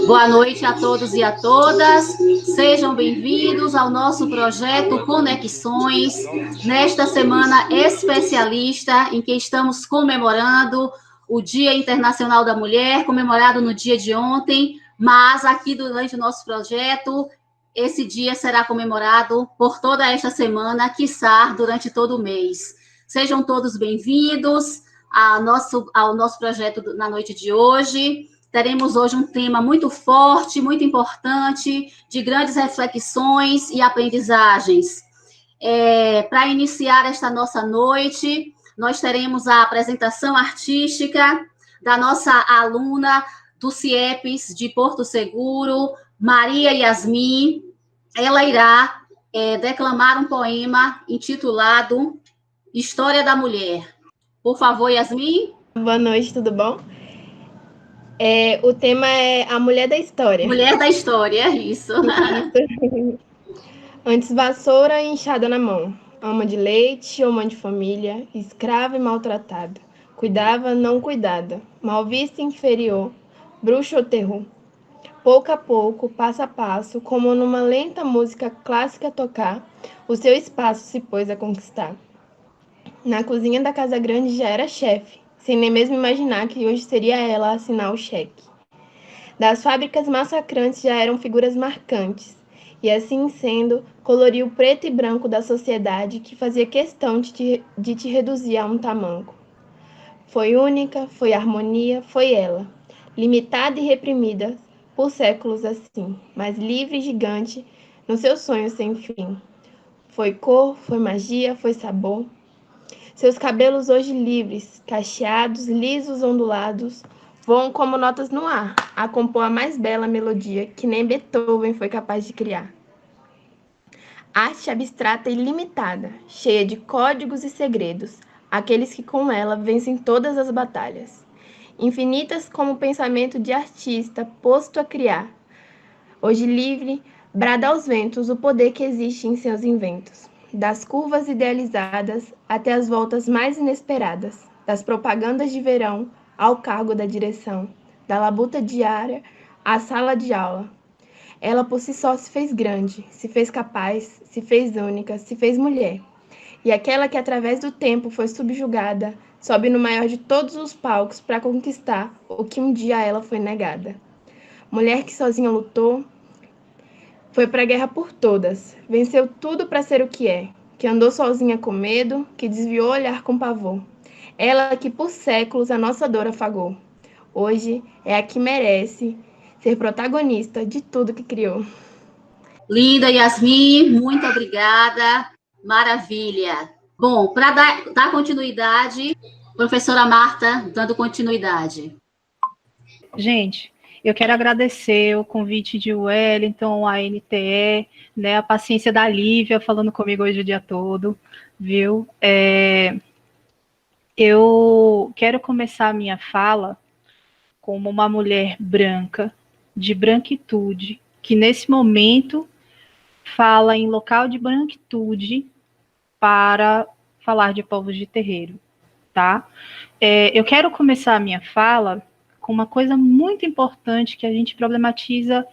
Boa noite a todos e a todas. Sejam bem-vindos ao nosso projeto Conexões, nesta semana especialista em que estamos comemorando o Dia Internacional da Mulher, comemorado no dia de ontem, mas aqui durante o nosso projeto, esse dia será comemorado por toda esta semana, quiçá durante todo o mês. Sejam todos bem-vindos ao nosso projeto na noite de hoje. Teremos hoje um tema muito forte, muito importante, de grandes reflexões e aprendizagens. Para iniciar esta nossa noite, nós teremos a apresentação artística da nossa aluna do CIEPS de Porto Seguro, Maria Yasmin. Ela irá declamar um poema intitulado História da Mulher. Por favor, Yasmin. Boa noite, tudo bom? O tema é a mulher da história. Mulher da história, isso. Antes vassoura e enxada na mão, ama de leite ou mãe de família, escrava e maltratada, cuidava, não cuidada, mal vista e inferior, bruxa ou terror. Pouco a pouco, passo a passo, como numa lenta música clássica a tocar, o seu espaço se pôs a conquistar. Na cozinha da casa grande já era chefe, sem nem mesmo imaginar que hoje seria ela a assinar o cheque. Das fábricas massacrantes já eram figuras marcantes, e assim sendo, coloriu o preto e branco da sociedade que fazia questão de te reduzir a um tamanco. Foi única, foi harmonia, foi ela, limitada e reprimida por séculos assim, mas livre e gigante nos seus sonhos sem fim. Foi cor, foi magia, foi sabor. Seus cabelos hoje livres, cacheados, lisos, ondulados, voam como notas no ar, a compor a mais bela melodia que nem Beethoven foi capaz de criar. Arte abstrata e ilimitada, cheia de códigos e segredos, aqueles que com ela vencem todas as batalhas. Infinitas como o pensamento de artista posto a criar. Hoje livre, brada aos ventos o poder que existe em seus inventos. Das curvas idealizadas até as voltas mais inesperadas, das propagandas de verão ao cargo da direção, da labuta diária à sala de aula. Ela por si só se fez grande, se fez capaz, se fez única, se fez mulher. E aquela que através do tempo foi subjugada, sobe no maior de todos os palcos para conquistar o que um dia a ela foi negada. Mulher que sozinha lutou, foi para a guerra por todas, venceu tudo para ser o que andou sozinha com medo, que desviou o olhar com pavor. Ela que por séculos a nossa dor afagou. Hoje é a que merece ser protagonista de tudo que criou. Linda, Yasmin, muito obrigada. Maravilha. Bom, para dar continuidade, professora Marta, dando continuidade. Gente, eu quero agradecer o convite de Wellington, a NTE, né, a paciência da Lívia falando comigo hoje o dia todo, viu? Eu quero começar a minha fala como uma mulher branca, de branquitude, que nesse momento fala em local de branquitude para falar de povos de terreiro, tá? Eu quero começar a minha fala com uma coisa muito importante que a gente problematiza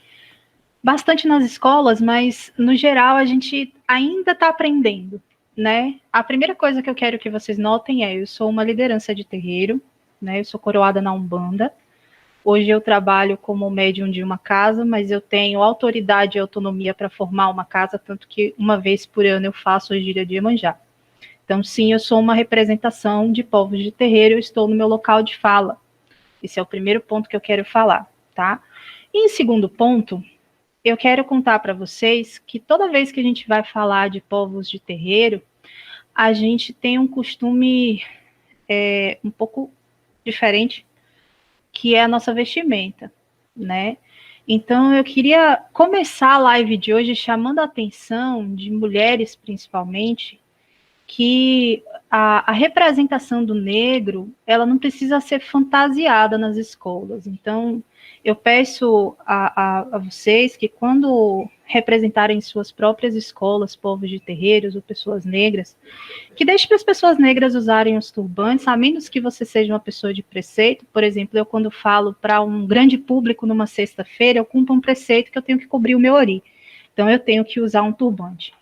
bastante nas escolas, mas no geral a gente ainda está aprendendo, né? A primeira coisa que eu quero que vocês notem eu sou uma liderança de terreiro, né? Eu sou coroada na Umbanda. Hoje eu trabalho como médium de uma casa, mas eu tenho autoridade e autonomia para formar uma casa, tanto que uma vez por ano eu faço a gíria de Iemanjá. Então, sim, eu sou uma representação de povos de terreiro, eu estou no meu local de fala. Esse é o primeiro ponto que eu quero falar, tá? E em segundo ponto, eu quero contar para vocês que toda vez que a gente vai falar de povos de terreiro, a gente tem um costume um pouco diferente, que é a nossa vestimenta, né? Então, eu queria começar a live de hoje chamando a atenção de mulheres, principalmente, que a representação do negro, ela não precisa ser fantasiada nas escolas. Então, eu peço a vocês que quando representarem suas próprias escolas, povos de terreiros ou pessoas negras, que deixe para as pessoas negras usarem os turbantes, a menos que você seja uma pessoa de preceito. Por exemplo, eu quando falo para um grande público numa sexta-feira, eu cumpro um preceito que eu tenho que cobrir o meu ori. Então, eu tenho que usar um turbante,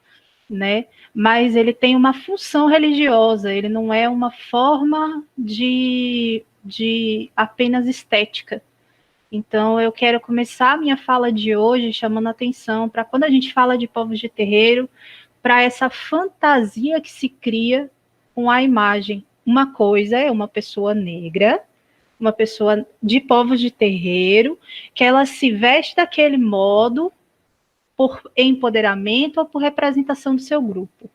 né? Mas ele tem uma função religiosa, ele não é uma forma de apenas estética. Então, eu quero começar a minha fala de hoje chamando a atenção para quando a gente fala de povos de terreiro, para essa fantasia que se cria com a imagem. Uma coisa é uma pessoa negra, uma pessoa de povos de terreiro, que ela se veste daquele modo por empoderamento ou por representação do seu grupo.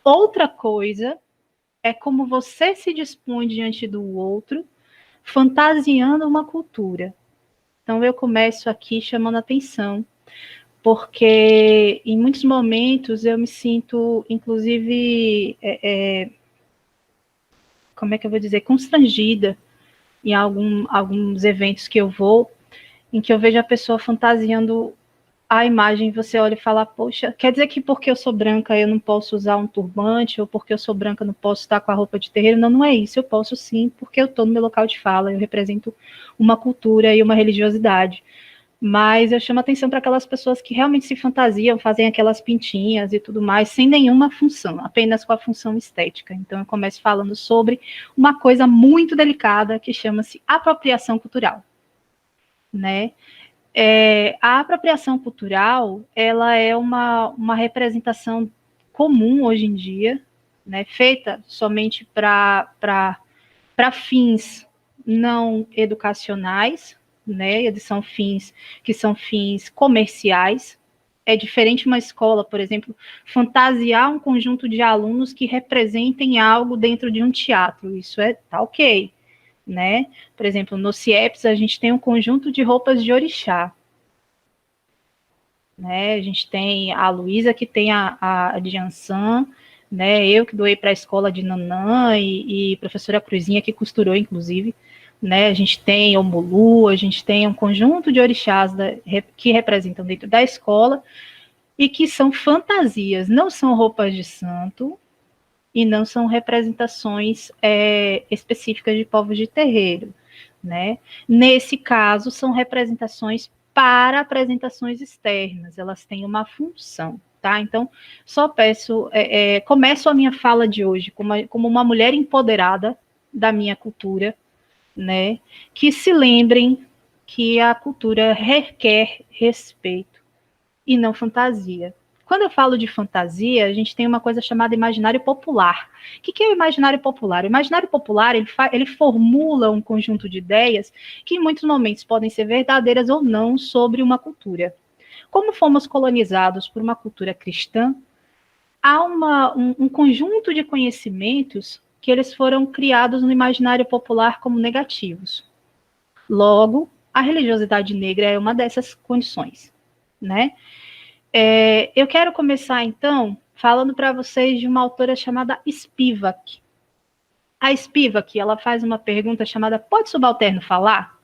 Outra coisa é como você se dispõe diante do outro, fantasiando uma cultura. Então, eu começo aqui chamando a atenção, porque em muitos momentos eu me sinto, inclusive, como é que eu vou dizer, constrangida em alguns eventos que eu vou, em que eu vejo a pessoa fantasiando a imagem, você olha e fala, poxa, quer dizer que porque eu sou branca eu não posso usar um turbante, ou porque eu sou branca eu não posso estar com a roupa de terreiro? Não, não é isso, eu posso sim, porque eu estou no meu local de fala, eu represento uma cultura e uma religiosidade. Mas eu chamo atenção para aquelas pessoas que realmente se fantasiam, fazem aquelas pintinhas e tudo mais, sem nenhuma função, apenas com a função estética. Então eu começo falando sobre uma coisa muito delicada que chama-se apropriação cultural, né? A apropriação cultural, ela é uma representação comum hoje em dia, né, feita somente para fins não educacionais, né, são fins que são fins comerciais. É diferente uma escola, por exemplo, fantasiar um conjunto de alunos que representem algo dentro de um teatro, isso tá ok, né? Por exemplo, no CIEPS a gente tem um conjunto de roupas de orixá, né? A gente tem a Luísa que tem a de Ansan, né? Eu que doei para a escola de Nanã e professora Cruzinha que costurou, inclusive, né? A gente tem o Mulu, a gente tem um conjunto de orixás que representam dentro da escola e que são fantasias, não são roupas de santo, e não são representações específicas de povos de terreiro, né? Nesse caso, são representações para apresentações externas, elas têm uma função, tá? Então, só peço, começo a minha fala de hoje como uma mulher empoderada da minha cultura, né? Que se lembrem que a cultura requer respeito e não fantasia. Quando eu falo de fantasia, a gente tem uma coisa chamada imaginário popular. O que é o imaginário popular? O imaginário popular, ele formula um conjunto de ideias que em muitos momentos podem ser verdadeiras ou não sobre uma cultura. Como fomos colonizados por uma cultura cristã, há um conjunto de conhecimentos que eles foram criados no imaginário popular como negativos. Logo, a religiosidade negra é uma dessas condições, né? Eu quero começar, então, falando para vocês de uma autora chamada Spivak. A Spivak, ela faz uma pergunta chamada Pode subalterno falar?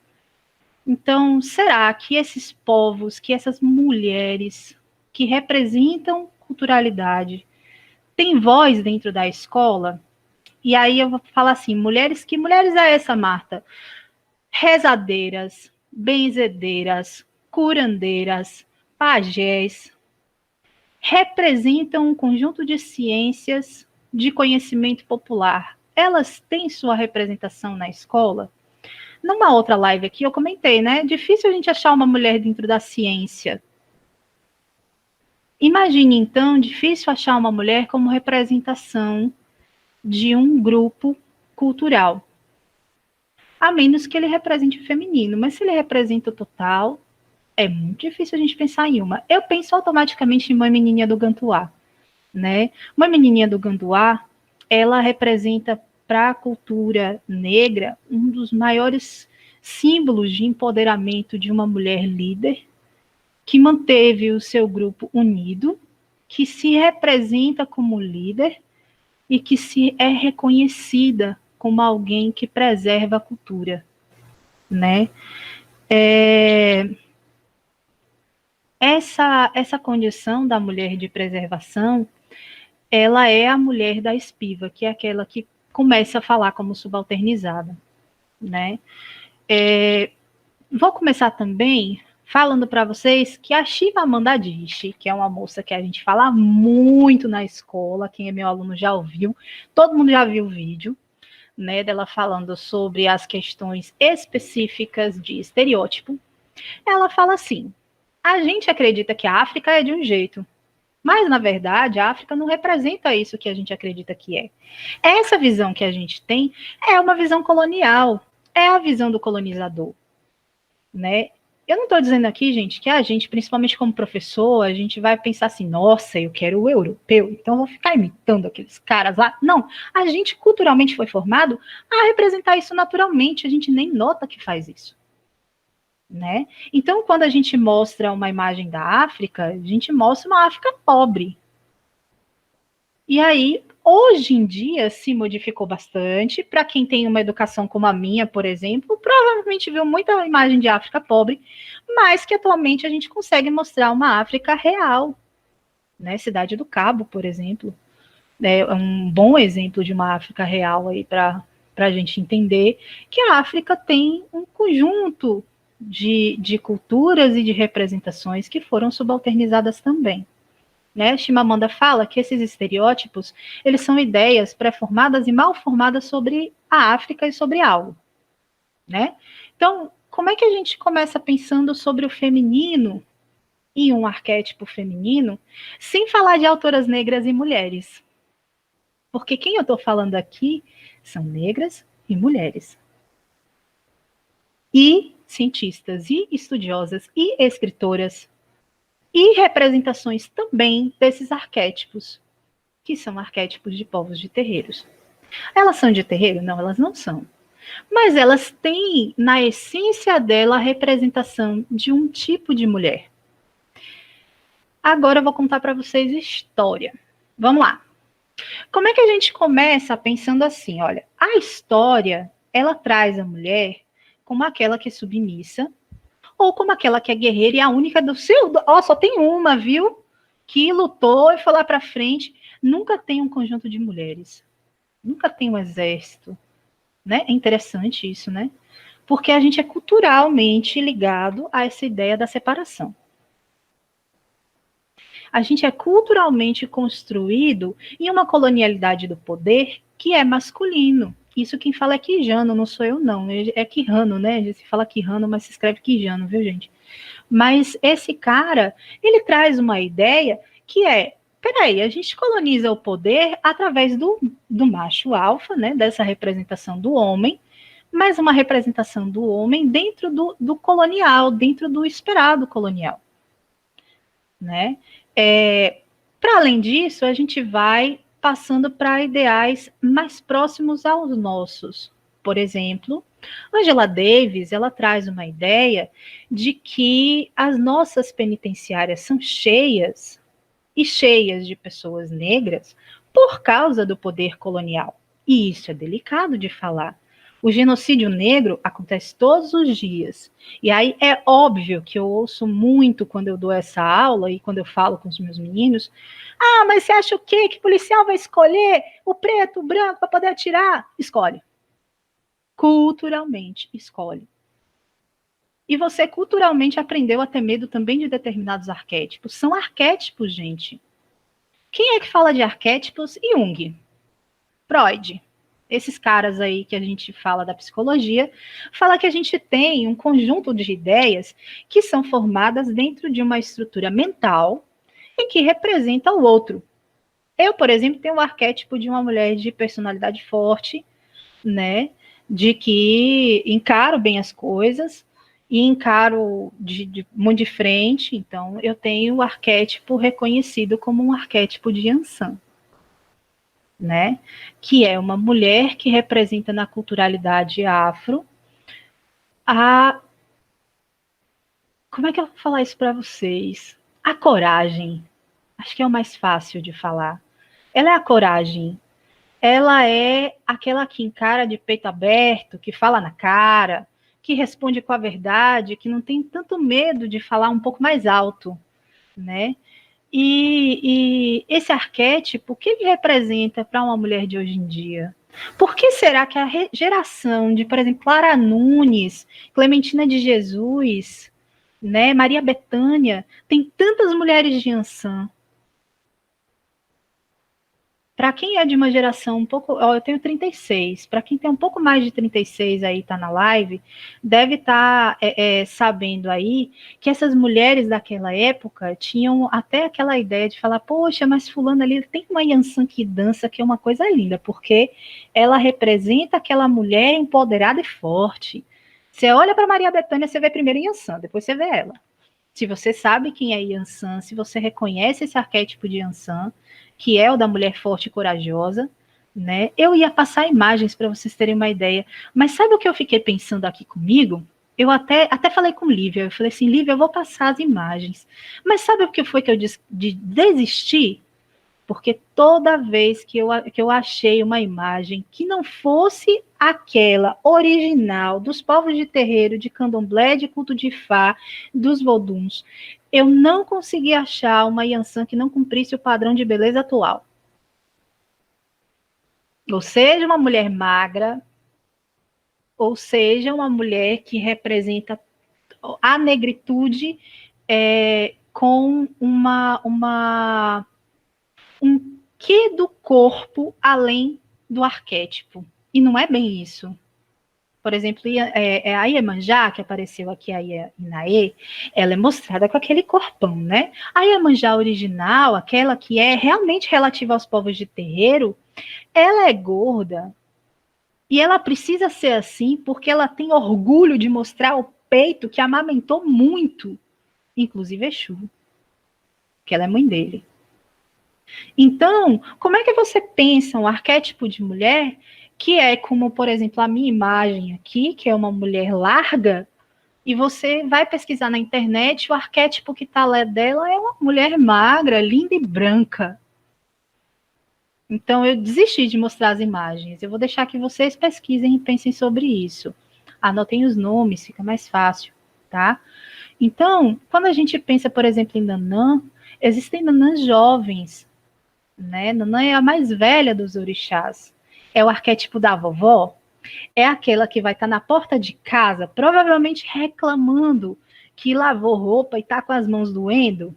Então, será que esses povos, que essas mulheres que representam culturalidade, têm voz dentro da escola? E aí eu vou falar assim, que mulheres é essa, Marta? Rezadeiras, benzedeiras, curandeiras, pajés, representam um conjunto de ciências de conhecimento popular. Elas têm sua representação na escola? Numa outra live aqui eu comentei, né? Difícil a gente achar uma mulher dentro da ciência. Imagine, então, difícil achar uma mulher como representação de um grupo cultural. A menos que ele represente o feminino. Mas se ele representa o total, é muito difícil a gente pensar em uma. Eu penso automaticamente em uma menininha do Gantuá, né? Uma menininha do Gantuá, ela representa para a cultura negra um dos maiores símbolos de empoderamento de uma mulher líder que manteve o seu grupo unido, que se representa como líder e que se é reconhecida como alguém que preserva a cultura, né? essa condição da mulher de preservação, ela é a mulher da espiva, que é aquela que começa a falar como subalternizada, né? Vou começar também falando para vocês que a Chimamanda Adichie, que é uma moça que a gente fala muito na escola, quem é meu aluno já ouviu, todo mundo já viu o vídeo, né, dela falando sobre as questões específicas de estereótipo. Ela fala assim: a gente acredita que a África é de um jeito, mas, na verdade, a África não representa isso que a gente acredita que é. Essa visão que a gente tem é uma visão colonial, é a visão do colonizador, né? Eu não estou dizendo aqui, gente, que a gente, principalmente como professor, a gente vai pensar assim, nossa, eu quero o europeu, então eu vou ficar imitando aqueles caras lá. Não, a gente culturalmente foi formado a representar isso naturalmente, a gente nem nota que faz isso. Né? Então, quando a gente mostra uma imagem da África, a gente mostra uma África pobre. E aí, hoje em dia, se modificou bastante. Para quem tem uma educação como a minha, por exemplo, provavelmente viu muita imagem de África pobre, mas que atualmente a gente consegue mostrar uma África real. Né? Cidade do Cabo, por exemplo, é um bom exemplo de uma África real aí para a gente entender que a África tem um conjunto de culturas e de representações que foram subalternizadas também. Né? Chimamanda fala que esses estereótipos, eles são ideias pré-formadas e mal formadas sobre a África e sobre algo. Né? Então, como é que a gente começa pensando sobre o feminino e um arquétipo feminino, sem falar de autoras negras e mulheres? Porque quem eu estou falando aqui são negras e mulheres. E cientistas, e estudiosas, e escritoras, e representações também desses arquétipos, que são arquétipos de povos de terreiros. Elas são de terreiro? Não, elas não são. Mas elas têm, na essência dela, a representação de um tipo de mulher. Agora eu vou contar para vocês história. Vamos lá. Como é que a gente começa pensando assim? Olha, a história, ela traz a mulher como aquela que é submissa, ou como aquela que é guerreira e a única do seu... Ó, só tem uma, viu? Que lutou e foi lá para frente. Nunca tem um conjunto de mulheres. Nunca tem um exército. Né? É interessante isso, né? Porque a gente é culturalmente ligado a essa ideia da separação. A gente é culturalmente construído em uma colonialidade do poder que é masculino. Isso quem fala é Quijano, não sou eu não, é Quijano, né? Se fala Quijano, mas se escreve Quijano, viu, gente? Mas esse cara, ele traz uma ideia que é, peraí, a gente coloniza o poder através do macho alfa, né? Dessa representação do homem, mas uma representação do homem dentro do colonial, dentro do esperado colonial, né? Para além disso, a gente vai passando para ideais mais próximos aos nossos. Por exemplo, Angela Davis, ela traz uma ideia de que as nossas penitenciárias são cheias e cheias de pessoas negras por causa do poder colonial. E isso é delicado de falar. O genocídio negro acontece todos os dias. E aí é óbvio que eu ouço muito quando eu dou essa aula e quando eu falo com os meus meninos. Ah, mas você acha o quê? Que policial vai escolher o preto, o branco para poder atirar? Escolhe. Culturalmente, escolhe. E você culturalmente aprendeu a ter medo também de determinados arquétipos. São arquétipos, gente. Quem é que fala de arquétipos? Jung. Freud. Esses caras aí que a gente fala da psicologia, fala que a gente tem um conjunto de ideias que são formadas dentro de uma estrutura mental e que representa o outro. Eu, por exemplo, tenho o arquétipo de uma mulher de personalidade forte, né? De que encaro bem as coisas e encaro muito de frente. Então, eu tenho o arquétipo reconhecido como um arquétipo de Yansan. Né? Que é uma mulher que representa na culturalidade afro como é que eu vou falar isso para vocês? A coragem. Acho que é o mais fácil de falar. Ela é a coragem. Ela é aquela que encara de peito aberto, que fala na cara, que responde com a verdade, que não tem tanto medo de falar um pouco mais alto. né? E esse arquétipo, o que ele representa para uma mulher de hoje em dia? Por que será que a geração de, por exemplo, Clara Nunes, Clementina de Jesus, né, Maria Bethânia, tem tantas mulheres de Ansan? Para quem é de uma geração um pouco... eu tenho 36. Para quem tem um pouco mais de 36 aí, tá na live, deve estar sabendo aí que essas mulheres daquela época tinham até aquela ideia de falar, poxa, mas fulano ali tem uma Yansan que dança, que é uma coisa linda, porque ela representa aquela mulher empoderada e forte. Você olha para Maria Bethânia, você vê primeiro Yansan, depois você vê ela. Se você sabe quem é Yansan, se você reconhece esse arquétipo de Yansan, que é o da mulher forte e corajosa, né? Eu ia passar imagens para vocês terem uma ideia, mas sabe o que eu fiquei pensando aqui comigo? Eu até falei com Lívia, eu falei assim, Lívia, eu vou passar as imagens, mas sabe o que foi que eu desisti? Porque toda vez que eu achei uma imagem que não fosse aquela original dos povos de terreiro, de candomblé, de culto de Fá, dos voduns, eu não consegui achar uma Yansan que não cumprisse o padrão de beleza atual. Ou seja, uma mulher magra, ou seja, uma mulher que representa a negritude com um quê do corpo além do arquétipo. E não é bem isso. Por exemplo, a Iemanjá, que apareceu aqui, a Inaê, ela é mostrada com aquele corpão, né? A Iemanjá original, aquela que é realmente relativa aos povos de terreiro, ela é gorda e ela precisa ser assim porque ela tem orgulho de mostrar o peito que amamentou muito, inclusive Exu, que ela é mãe dele. Então, como é que você pensa um arquétipo de mulher que é como, por exemplo, a minha imagem aqui, que é uma mulher larga, e você vai pesquisar na internet, o arquétipo que está lá dela é uma mulher magra, linda e branca. Então, eu desisti de mostrar as imagens. Eu vou deixar que vocês pesquisem e pensem sobre isso. Anotem os nomes, fica mais fácil, tá? Então, quando a gente pensa, por exemplo, em Nanã, existem Nanãs jovens, né? Nanã é a mais velha dos orixás. É o arquétipo da vovó. É aquela que vai estar na porta de casa, provavelmente reclamando que lavou roupa e está com as mãos doendo.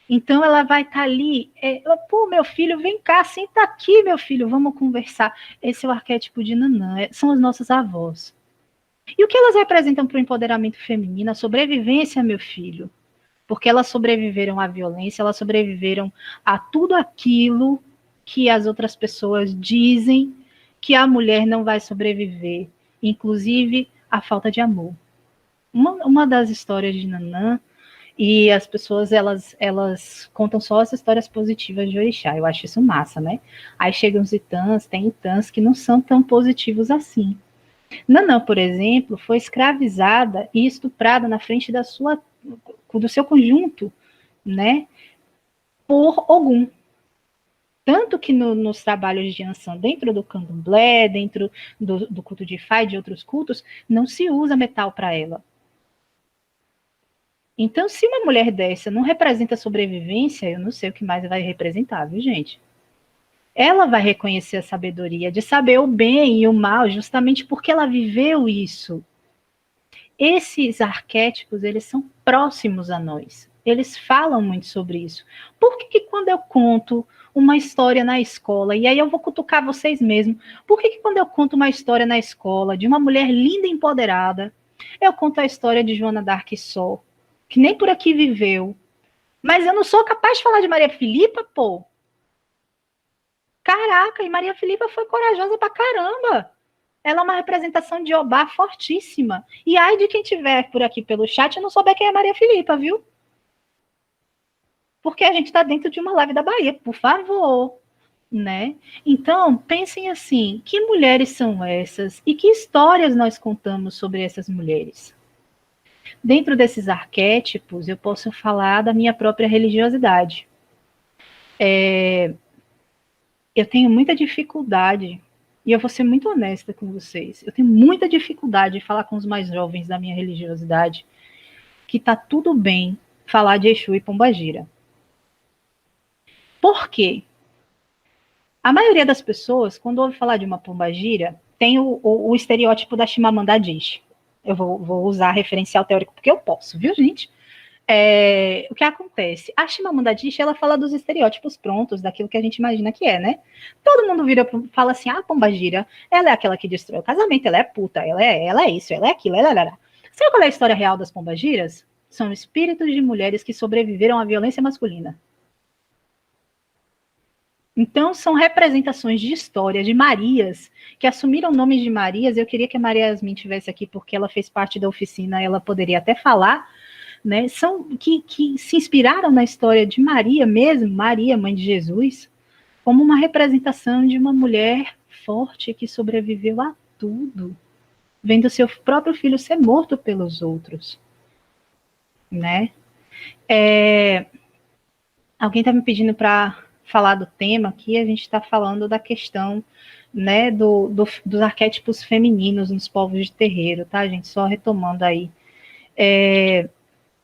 Então ela vai estar ali, pô, meu filho, vem cá, senta aqui, meu filho, vamos conversar. Esse é o arquétipo de Nanã, são as nossas avós. E o que elas representam para o empoderamento feminino? A sobrevivência, meu filho. Porque elas sobreviveram à violência, elas sobreviveram a tudo aquilo que as outras pessoas dizem que a mulher não vai sobreviver, inclusive a falta de amor. Uma das histórias de Nanã, e as pessoas, elas contam só as histórias positivas de orixá, eu acho isso massa, né? Aí chegam os itãs, tem itãs que não são tão positivos assim. Nanã, por exemplo, foi escravizada e estuprada na frente do seu conjunto, né, por Ogum. Tanto que nos trabalhos de Ansan, dentro do candomblé, dentro do culto de Fá e de outros cultos, não se usa metal para ela. Então, se uma mulher dessa não representa sobrevivência, eu não sei o que mais vai representar, viu, gente? Ela vai reconhecer a sabedoria de saber o bem e o mal, justamente porque ela viveu isso. Esses arquétipos, eles são próximos a nós. Eles falam muito sobre isso. Por que quando eu conto uma história na escola, e aí eu vou cutucar vocês mesmo, por que quando eu conto uma história na escola de uma mulher linda e empoderada, eu conto a história de Joana d'Arc Sol, que nem por aqui viveu, mas eu não sou capaz de falar de Maria Filipa, pô? Caraca, e Maria Filipa foi corajosa pra caramba. Ela é uma representação de Obá fortíssima. E ai de quem tiver por aqui pelo chat e não souber quem é Maria Filipa, viu? Porque a gente está dentro de uma live da Bahia, por favor, né? Então, pensem assim, que mulheres são essas e que histórias nós contamos sobre essas mulheres? Dentro desses arquétipos, eu posso falar da minha própria religiosidade. Eu tenho muita dificuldade, e eu vou ser muito honesta com vocês, eu tenho muita dificuldade de falar com os mais jovens da minha religiosidade, que tá tudo bem falar de Exu e Pombagira. Por quê? A maioria das pessoas, quando ouve falar de uma pombagira, tem o estereótipo da Chimamanda Adichie. Eu vou usar referencial teórico porque eu posso, viu, gente? O que acontece? A Chimamanda Adichie, ela fala dos estereótipos prontos, daquilo que a gente imagina que é, né? Todo mundo fala assim, a pombagira, ela é aquela que destrói o casamento, ela é puta, ela é isso, ela é aquilo, ela. Sabe qual é a história real das pombagiras? São espíritos de mulheres que sobreviveram à violência masculina. Então, são representações de história de Marias, que assumiram nomes de Marias. Eu queria que a Maria Yasmin estivesse aqui, porque ela fez parte da oficina, ela poderia até falar, né? São que se inspiraram na história de Maria mesmo, Maria, mãe de Jesus, como uma representação de uma mulher forte que sobreviveu a tudo, vendo seu próprio filho ser morto pelos outros, né? Alguém está me pedindo para falar do tema aqui, a gente está falando da questão, né, dos arquétipos femininos nos povos de terreiro, tá, gente? Só retomando aí.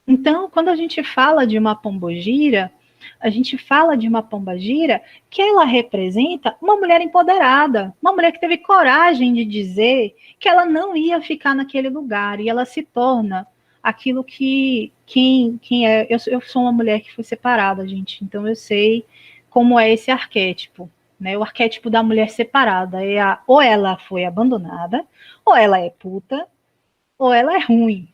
Então, quando a gente fala de uma pombogira, a gente fala de uma pombagira que ela representa uma mulher empoderada, uma mulher que teve coragem de dizer que ela não ia ficar naquele lugar, e ela se torna aquilo que quem é. Eu sou uma mulher que foi separada, gente, então eu sei como é esse arquétipo, né? O arquétipo da mulher separada ou ela foi abandonada, ou ela é puta, ou ela é ruim.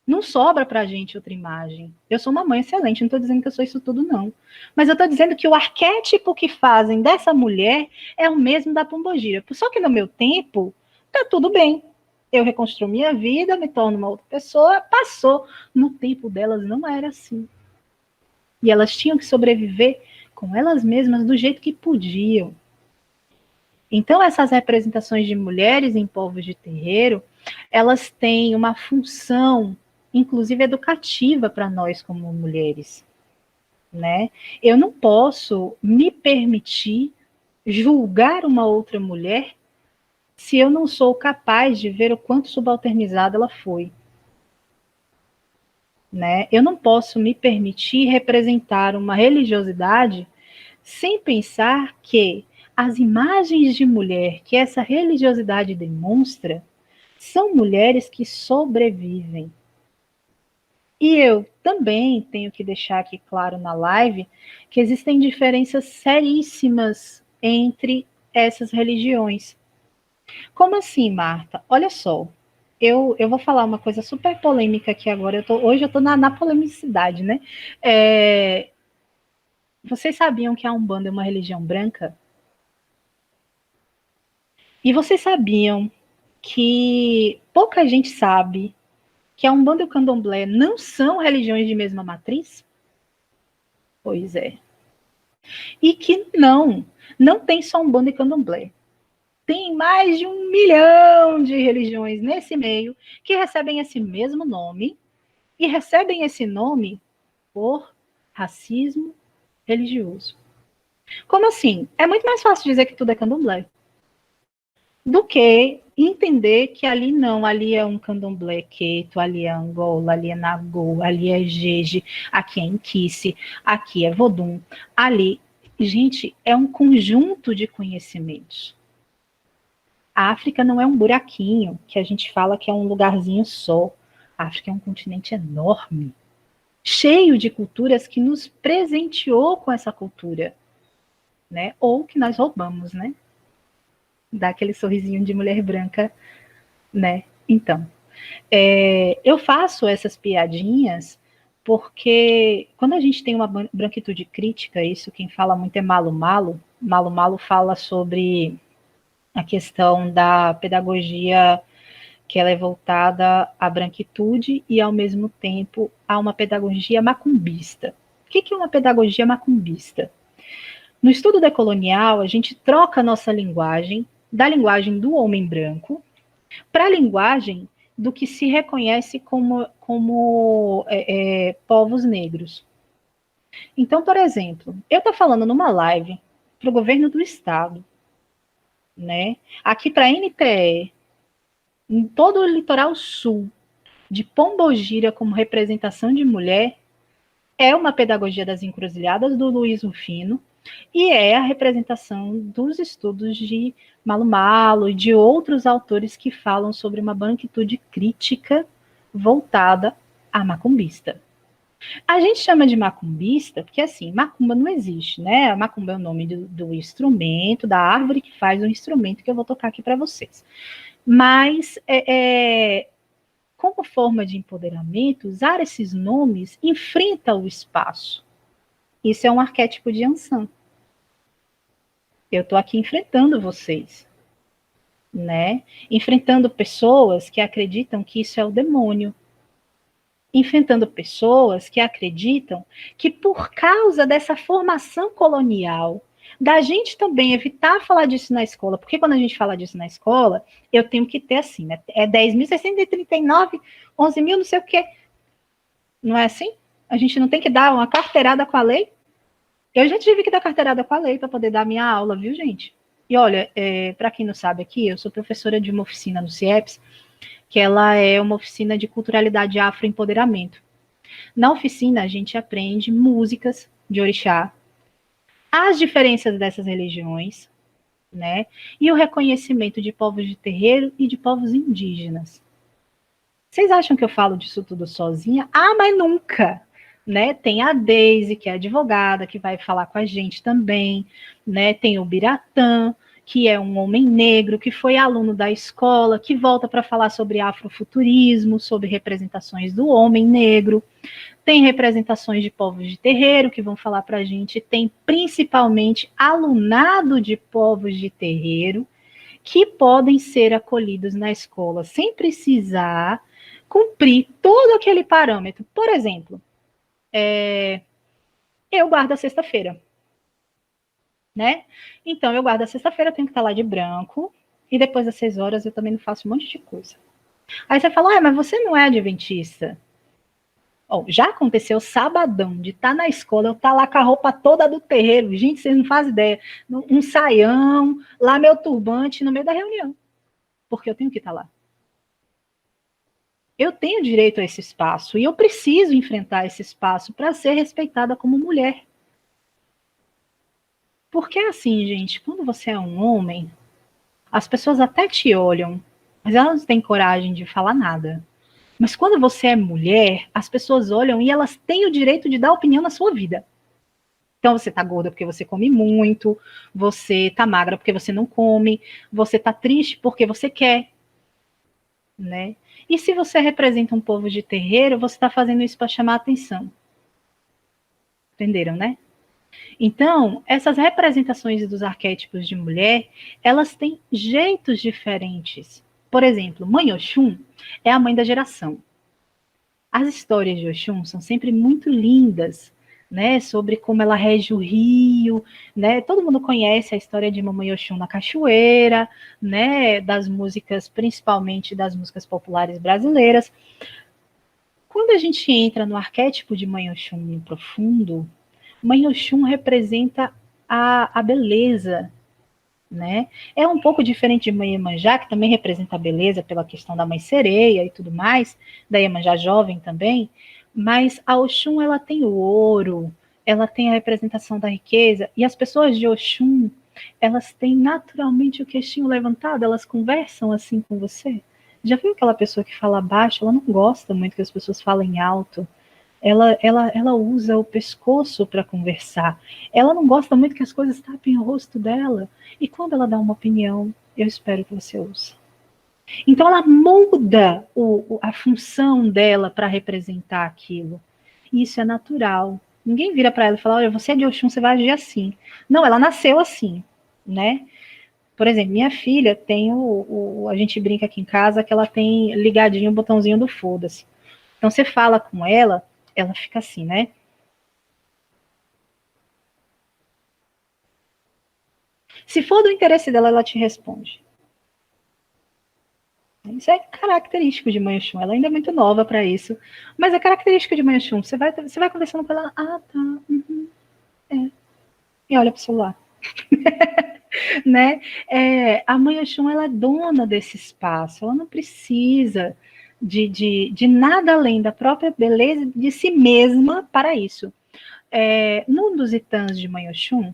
Não sobra pra gente outra imagem. Eu sou uma mãe excelente, não estou dizendo que eu sou isso tudo, não. Mas eu estou dizendo que o arquétipo que fazem dessa mulher é o mesmo da pombogira. Só que no meu tempo, tá tudo bem. Eu reconstruo minha vida, me torno uma outra pessoa, passou. No tempo delas não era assim. E elas tinham que sobreviver com elas mesmas do jeito que podiam. Então, essas representações de mulheres em povos de terreiro, elas têm uma função, inclusive educativa, para nós como mulheres, né? Eu não posso me permitir julgar uma outra mulher se eu não sou capaz de ver o quanto subalternizada ela foi. Né? Eu não posso me permitir representar uma religiosidade sem pensar que as imagens de mulher que essa religiosidade demonstra são mulheres que sobrevivem. E eu também tenho que deixar aqui claro na live que existem diferenças seríssimas entre essas religiões. Como assim, Marta? Olha só, eu vou falar uma coisa super polêmica aqui agora. Hoje eu estou na polemicidade, né? Vocês sabiam que a Umbanda é uma religião branca? E vocês sabiam que pouca gente sabe que a Umbanda e o Candomblé não são religiões de mesma matriz? Pois é. E que não tem só Umbanda e Candomblé. Tem mais de 1 milhão de religiões nesse meio que recebem esse mesmo nome e recebem esse nome por racismo religioso. Como assim? É muito mais fácil dizer que tudo é candomblé do que entender que ali não, ali é um candomblé queto, ali é Angola, ali é Nagô, ali é Jeje, aqui é Inquice, aqui é Vodum, ali. Gente, é um conjunto de conhecimentos. A África não é um buraquinho que a gente fala que é um lugarzinho só. A África é um continente enorme, cheio de culturas que nos presenteou com essa cultura, né? Ou que nós roubamos, né? Dá aquele sorrisinho de mulher branca, né? Então, eu faço essas piadinhas porque quando a gente tem uma branquitude crítica, isso quem fala muito é Malo Malo. Malo Malo fala sobre a questão da pedagogia que ela é voltada à branquitude e, ao mesmo tempo, a uma pedagogia macumbista. O que é uma pedagogia macumbista? No estudo decolonial, a gente troca a nossa linguagem, da linguagem do homem branco, para a linguagem do que se reconhece como povos negros. Então, por exemplo, eu estou falando numa live para o governo do estado, né? Aqui para a NTE, em todo o litoral sul, de Pombogira como representação de mulher é uma pedagogia das encruzilhadas do Luiz Rufino e é a representação dos estudos de Malo Malo e de outros autores que falam sobre uma branquitude crítica voltada à macumbista. A gente chama de macumbista porque, assim, macumba não existe, né? A macumba é o nome do instrumento, da árvore que faz o instrumento que eu vou tocar aqui para vocês. Mas, como forma de empoderamento, usar esses nomes enfrenta o espaço. Isso é um arquétipo de Ansan. Eu estou aqui enfrentando vocês, né? Enfrentando pessoas que acreditam que isso é o demônio. Enfrentando pessoas que acreditam que por causa dessa formação colonial, da gente também evitar falar disso na escola, porque quando a gente fala disso na escola, eu tenho que ter assim, né? É 10.639, 11.000, não sei o quê. Não é assim? A gente não tem que dar uma carteirada com a lei? Eu já tive que dar carteirada com a lei para poder dar minha aula, viu, gente? E olha, para quem não sabe aqui, eu sou professora de uma oficina no CIEPS, que ela é uma oficina de culturalidade afroempoderamento. Na oficina, a gente aprende músicas de orixá, as diferenças dessas religiões, né? E o reconhecimento de povos de terreiro e de povos indígenas. Vocês acham que eu falo disso tudo sozinha? Ah, mas nunca! Né? Tem a Deise, que é advogada, que vai falar com a gente também, né? Tem o Biratã, que é um homem negro, que foi aluno da escola, que volta para falar sobre afrofuturismo, sobre representações do homem negro. Tem representações de povos de terreiro, que vão falar para a gente. Tem principalmente alunado de povos de terreiro, que podem ser acolhidos na escola sem precisar cumprir todo aquele parâmetro. Por exemplo, eu guardo a sexta-feira, né? Então, eu guardo a sexta-feira, eu tenho que estar lá de branco, e depois das 6 horas eu também não faço um monte de coisa. Aí você fala, mas você não é adventista? Oh, já aconteceu sabadão de estar na escola, eu estar lá com a roupa toda do terreiro, gente, vocês não fazem ideia, um saião, lá meu turbante no meio da reunião, porque eu tenho que estar lá. Eu tenho direito a esse espaço, e eu preciso enfrentar esse espaço para ser respeitada como mulher. Porque é assim, gente, quando você é um homem, as pessoas até te olham, mas elas não têm coragem de falar nada. Mas quando você é mulher, as pessoas olham e elas têm o direito de dar opinião na sua vida. Então você tá gorda porque você come muito, você tá magra porque você não come, você tá triste porque você quer, né? E se você representa um povo de terreiro, você tá fazendo isso para chamar atenção. Entenderam, né? Então, essas representações dos arquétipos de mulher, elas têm jeitos diferentes. Por exemplo, Mãe Oxum é a mãe da geração. As histórias de Oxum são sempre muito lindas, né? Sobre como ela rege o rio, né? Todo mundo conhece a história de Mamãe Oxum na cachoeira, né? Das músicas, principalmente das músicas populares brasileiras. Quando a gente entra no arquétipo de Mãe Oxum profundo, Mãe Oxum representa a beleza, né? É um pouco diferente de Mãe Iemanjá, que também representa a beleza pela questão da Mãe Sereia e tudo mais, da Iemanjá jovem também, mas a Oxum, ela tem o ouro, ela tem a representação da riqueza, e as pessoas de Oxum, elas têm naturalmente o queixinho levantado, elas conversam assim com você. Já viu aquela pessoa que fala baixo? Ela não gosta muito que as pessoas falem alto. Ela usa o pescoço para conversar. Ela não gosta muito que as coisas tapem o rosto dela. E quando ela dá uma opinião, eu espero que você ouça. Então ela muda a função dela para representar aquilo. E isso é natural. Ninguém vira para ela e fala, olha, você é de Oxum, você vai agir assim. Não, ela nasceu assim, né? Por exemplo, minha filha tem a gente brinca aqui em casa que ela tem ligadinho o botãozinho do foda-se. Então você fala com ela fica assim, né? Se for do interesse dela, ela te responde. Isso é característico de Mãe Oxum. Ela ainda é muito nova para isso, mas é característico de Mãe Oxum. Você vai conversando com ela, tá, e olha pro celular. Né? A Mãe Oxum, ela é dona desse espaço, ela não precisa, de nada além da própria beleza de si mesma para isso. Num dos Itãs de Mãe Oxum,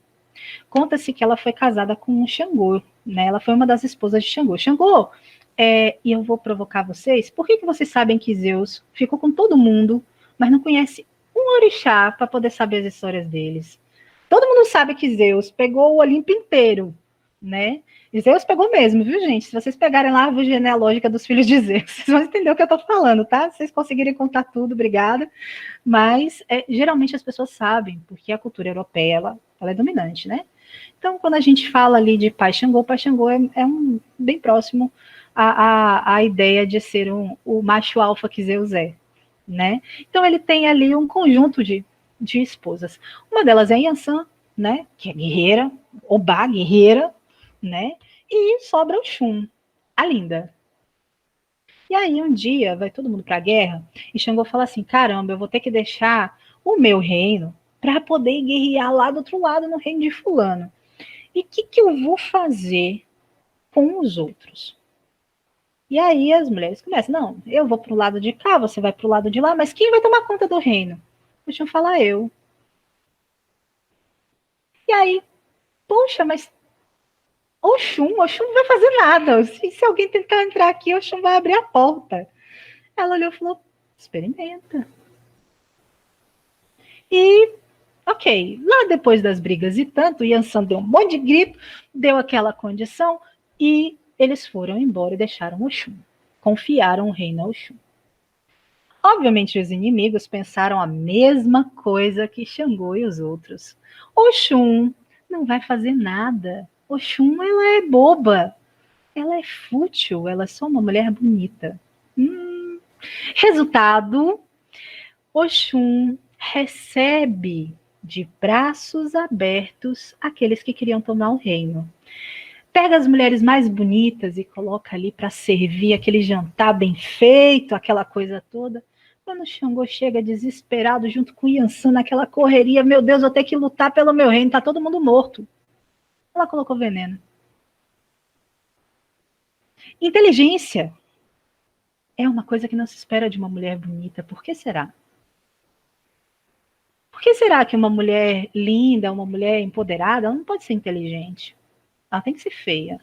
conta-se que ela foi casada com um Xangô, né? Ela foi uma das esposas de Xangô. Xangô, e eu vou provocar vocês, por que vocês sabem que Zeus ficou com todo mundo, mas não conhece um orixá para poder saber as histórias deles? Todo mundo sabe que Zeus pegou o Olimpo inteiro, né? E Zeus pegou mesmo, viu, gente? Se vocês pegarem lá a árvore genealógica dos filhos de Zeus, vocês vão entender o que eu tô falando, tá? Se vocês conseguirem contar tudo, obrigada. Mas, geralmente as pessoas sabem, porque a cultura europeia, ela é dominante, né? Então, quando a gente fala ali de Pai Xangô é bem próximo à ideia de ser o macho alfa que Zeus é, né? Então, ele tem ali um conjunto de esposas. Uma delas é Yansan, né? Que é guerreira, Obá, guerreira, né? E sobra o Xum, a linda. E aí, um dia, vai todo mundo para a guerra, e Xangô fala assim, caramba, eu vou ter que deixar o meu reino para poder guerrear lá do outro lado, no reino de fulano. E o que eu vou fazer com os outros? E aí as mulheres começam, não, eu vou para o lado de cá, você vai para o lado de lá, mas quem vai tomar conta do reino? Deixa eu falar eu. E aí, poxa, mas Oxum não vai fazer nada. Se alguém tentar entrar aqui, Oxum vai abrir a porta. Ela olhou e falou, experimenta. E, ok, lá depois das brigas e tanto, Yansan deu um monte de grito, deu aquela condição, e eles foram embora e deixaram Oxum. Confiaram o reino a Oxum. Obviamente, os inimigos pensaram a mesma coisa que Xangô e os outros. Oxum não vai fazer nada. Oxum, ela é boba. Ela é fútil. Ela é só uma mulher bonita. Resultado, Oxum recebe de braços abertos aqueles que queriam tomar o reino. Pega as mulheres mais bonitas e coloca ali para servir aquele jantar bem feito, aquela coisa toda. Quando o Xangô chega desesperado junto com o Yansan naquela correria, meu Deus, vou ter que lutar pelo meu reino, tá todo mundo morto. Ela colocou veneno. Inteligência é uma coisa que não se espera de uma mulher bonita. Por que será? Por que será que uma mulher linda, uma mulher empoderada, ela não pode ser inteligente? Ela tem que ser feia.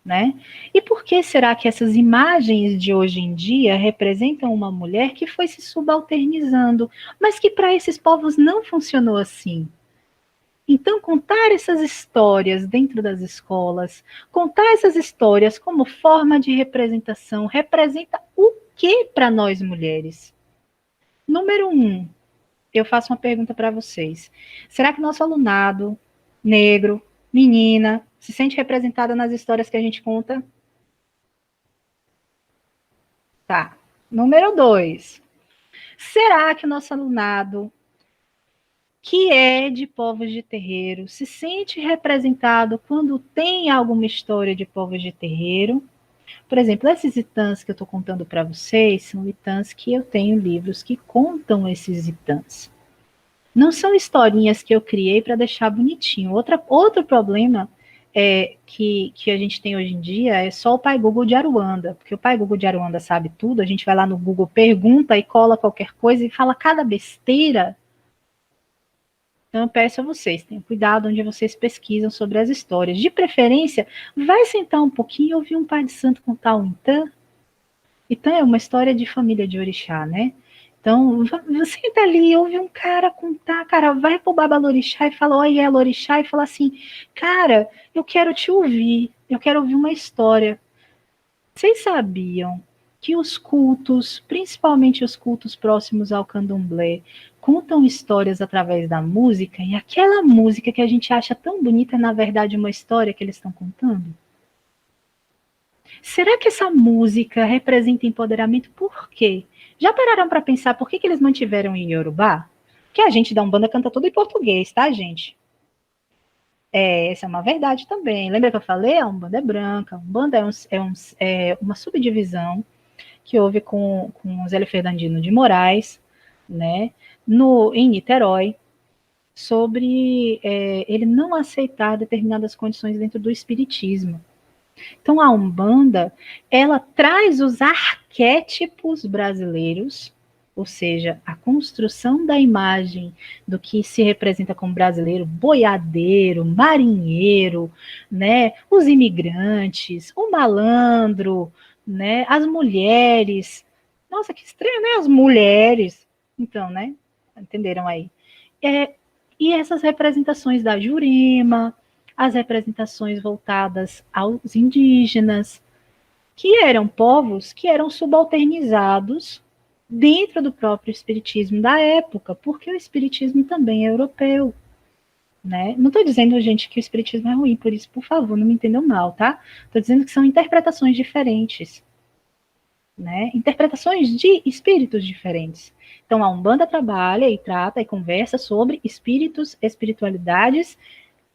Né? E por que será que essas imagens de hoje em dia representam uma mulher que foi se subalternizando, mas que para esses povos não funcionou assim? Então, contar essas histórias dentro das escolas, contar essas histórias como forma de representação, representa o que para nós mulheres? Número 1, eu faço uma pergunta para vocês. Será que nosso alunado negro, menina, se sente representada nas histórias que a gente conta? Tá. Número 2. Será que o nosso alunado, que é de povos de terreiro, se sente representado quando tem alguma história de povos de terreiro? Por exemplo, esses itãs que eu estou contando para vocês são itãs que eu tenho livros que contam esses itãs. Não são historinhas que eu criei para deixar bonitinho. Outro problema que a gente tem hoje em dia é só o Pai Google de Aruanda, porque o Pai Google de Aruanda sabe tudo, a gente vai lá no Google, pergunta e cola qualquer coisa e fala cada besteira. Então eu peço a vocês, tenham cuidado onde vocês pesquisam sobre as histórias. De preferência, vai sentar um pouquinho e ouvir um pai de santo contar um Itã. Itã é uma história de família de orixá, né? Então, você senta ali, ouve um cara contar, cara, vai pro Babalorixá e fala, olha, é Lorixá, e fala assim, cara, eu quero te ouvir, eu quero ouvir uma história. Vocês sabiam que os cultos, principalmente os cultos próximos ao candomblé, contam histórias através da música, e aquela música que a gente acha tão bonita é, na verdade, uma história que eles estão contando? Será que essa música representa empoderamento? Por quê? Já pararam para pensar por que eles mantiveram em Yorubá? Que a gente da Umbanda canta tudo em português, tá, gente? Essa é uma verdade também. Lembra que eu falei? A Umbanda é branca. A Umbanda é uma subdivisão que houve com Zélio Fernandino de Moraes, né, em Niterói, sobre ele não aceitar determinadas condições dentro do espiritismo. Então, a Umbanda, ela traz os arquétipos brasileiros, ou seja, a construção da imagem do que se representa como brasileiro, boiadeiro, marinheiro, né, os imigrantes, o malandro, né, as mulheres. Nossa, que estranho, né? As mulheres. Então, né? Entenderam aí? E essas representações da Jurema, as representações voltadas aos indígenas, que eram povos que eram subalternizados dentro do próprio espiritismo da época, porque o espiritismo também é europeu, né? Não estou dizendo, gente, que o espiritismo é ruim, por isso, por favor, não me entendam mal, tá? Estou dizendo que são interpretações diferentes, né? Interpretações de espíritos diferentes. Então, a Umbanda trabalha e trata e conversa sobre espíritos, espiritualidades,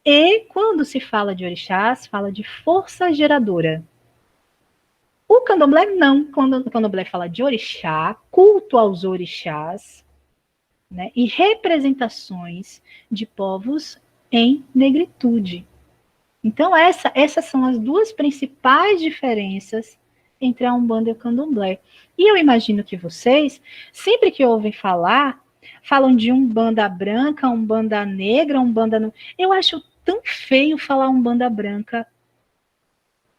e quando se fala de orixás, fala de força geradora. O candomblé não. Quando o candomblé fala de orixá, culto aos orixás, né, e representações de povos em negritude. Então, essas são as duas principais diferenças entre a Umbanda e o candomblé. E eu imagino que vocês, sempre que ouvem falar, falam de Umbanda branca, Umbanda negra, Umbanda... Eu acho tão feio falar Umbanda branca,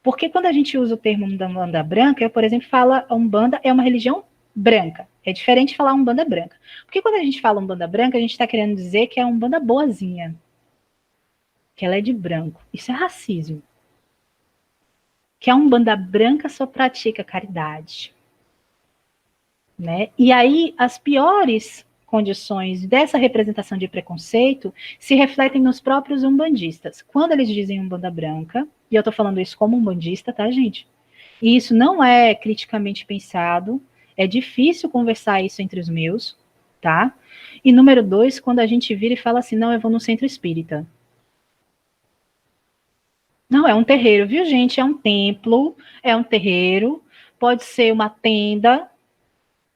porque quando a gente usa o termo Umbanda branca, eu, por exemplo, falo Umbanda é uma religião branca. É diferente de falar Umbanda branca. Porque quando a gente fala Umbanda branca, a gente está querendo dizer que é uma Umbanda boazinha, que ela é de branco. Isso é racismo. Que a Umbanda branca só pratica caridade, né? E aí as piores condições dessa representação de preconceito se refletem nos próprios umbandistas. Quando eles dizem Umbanda branca, e eu tô falando isso como umbandista, tá, gente? E isso não é criticamente pensado, é difícil conversar isso entre os meus, tá? E número 2, quando a gente vira e fala assim, não, eu vou no centro espírita. Não, é um terreiro, viu, gente? É um templo, é um terreiro, pode ser uma tenda,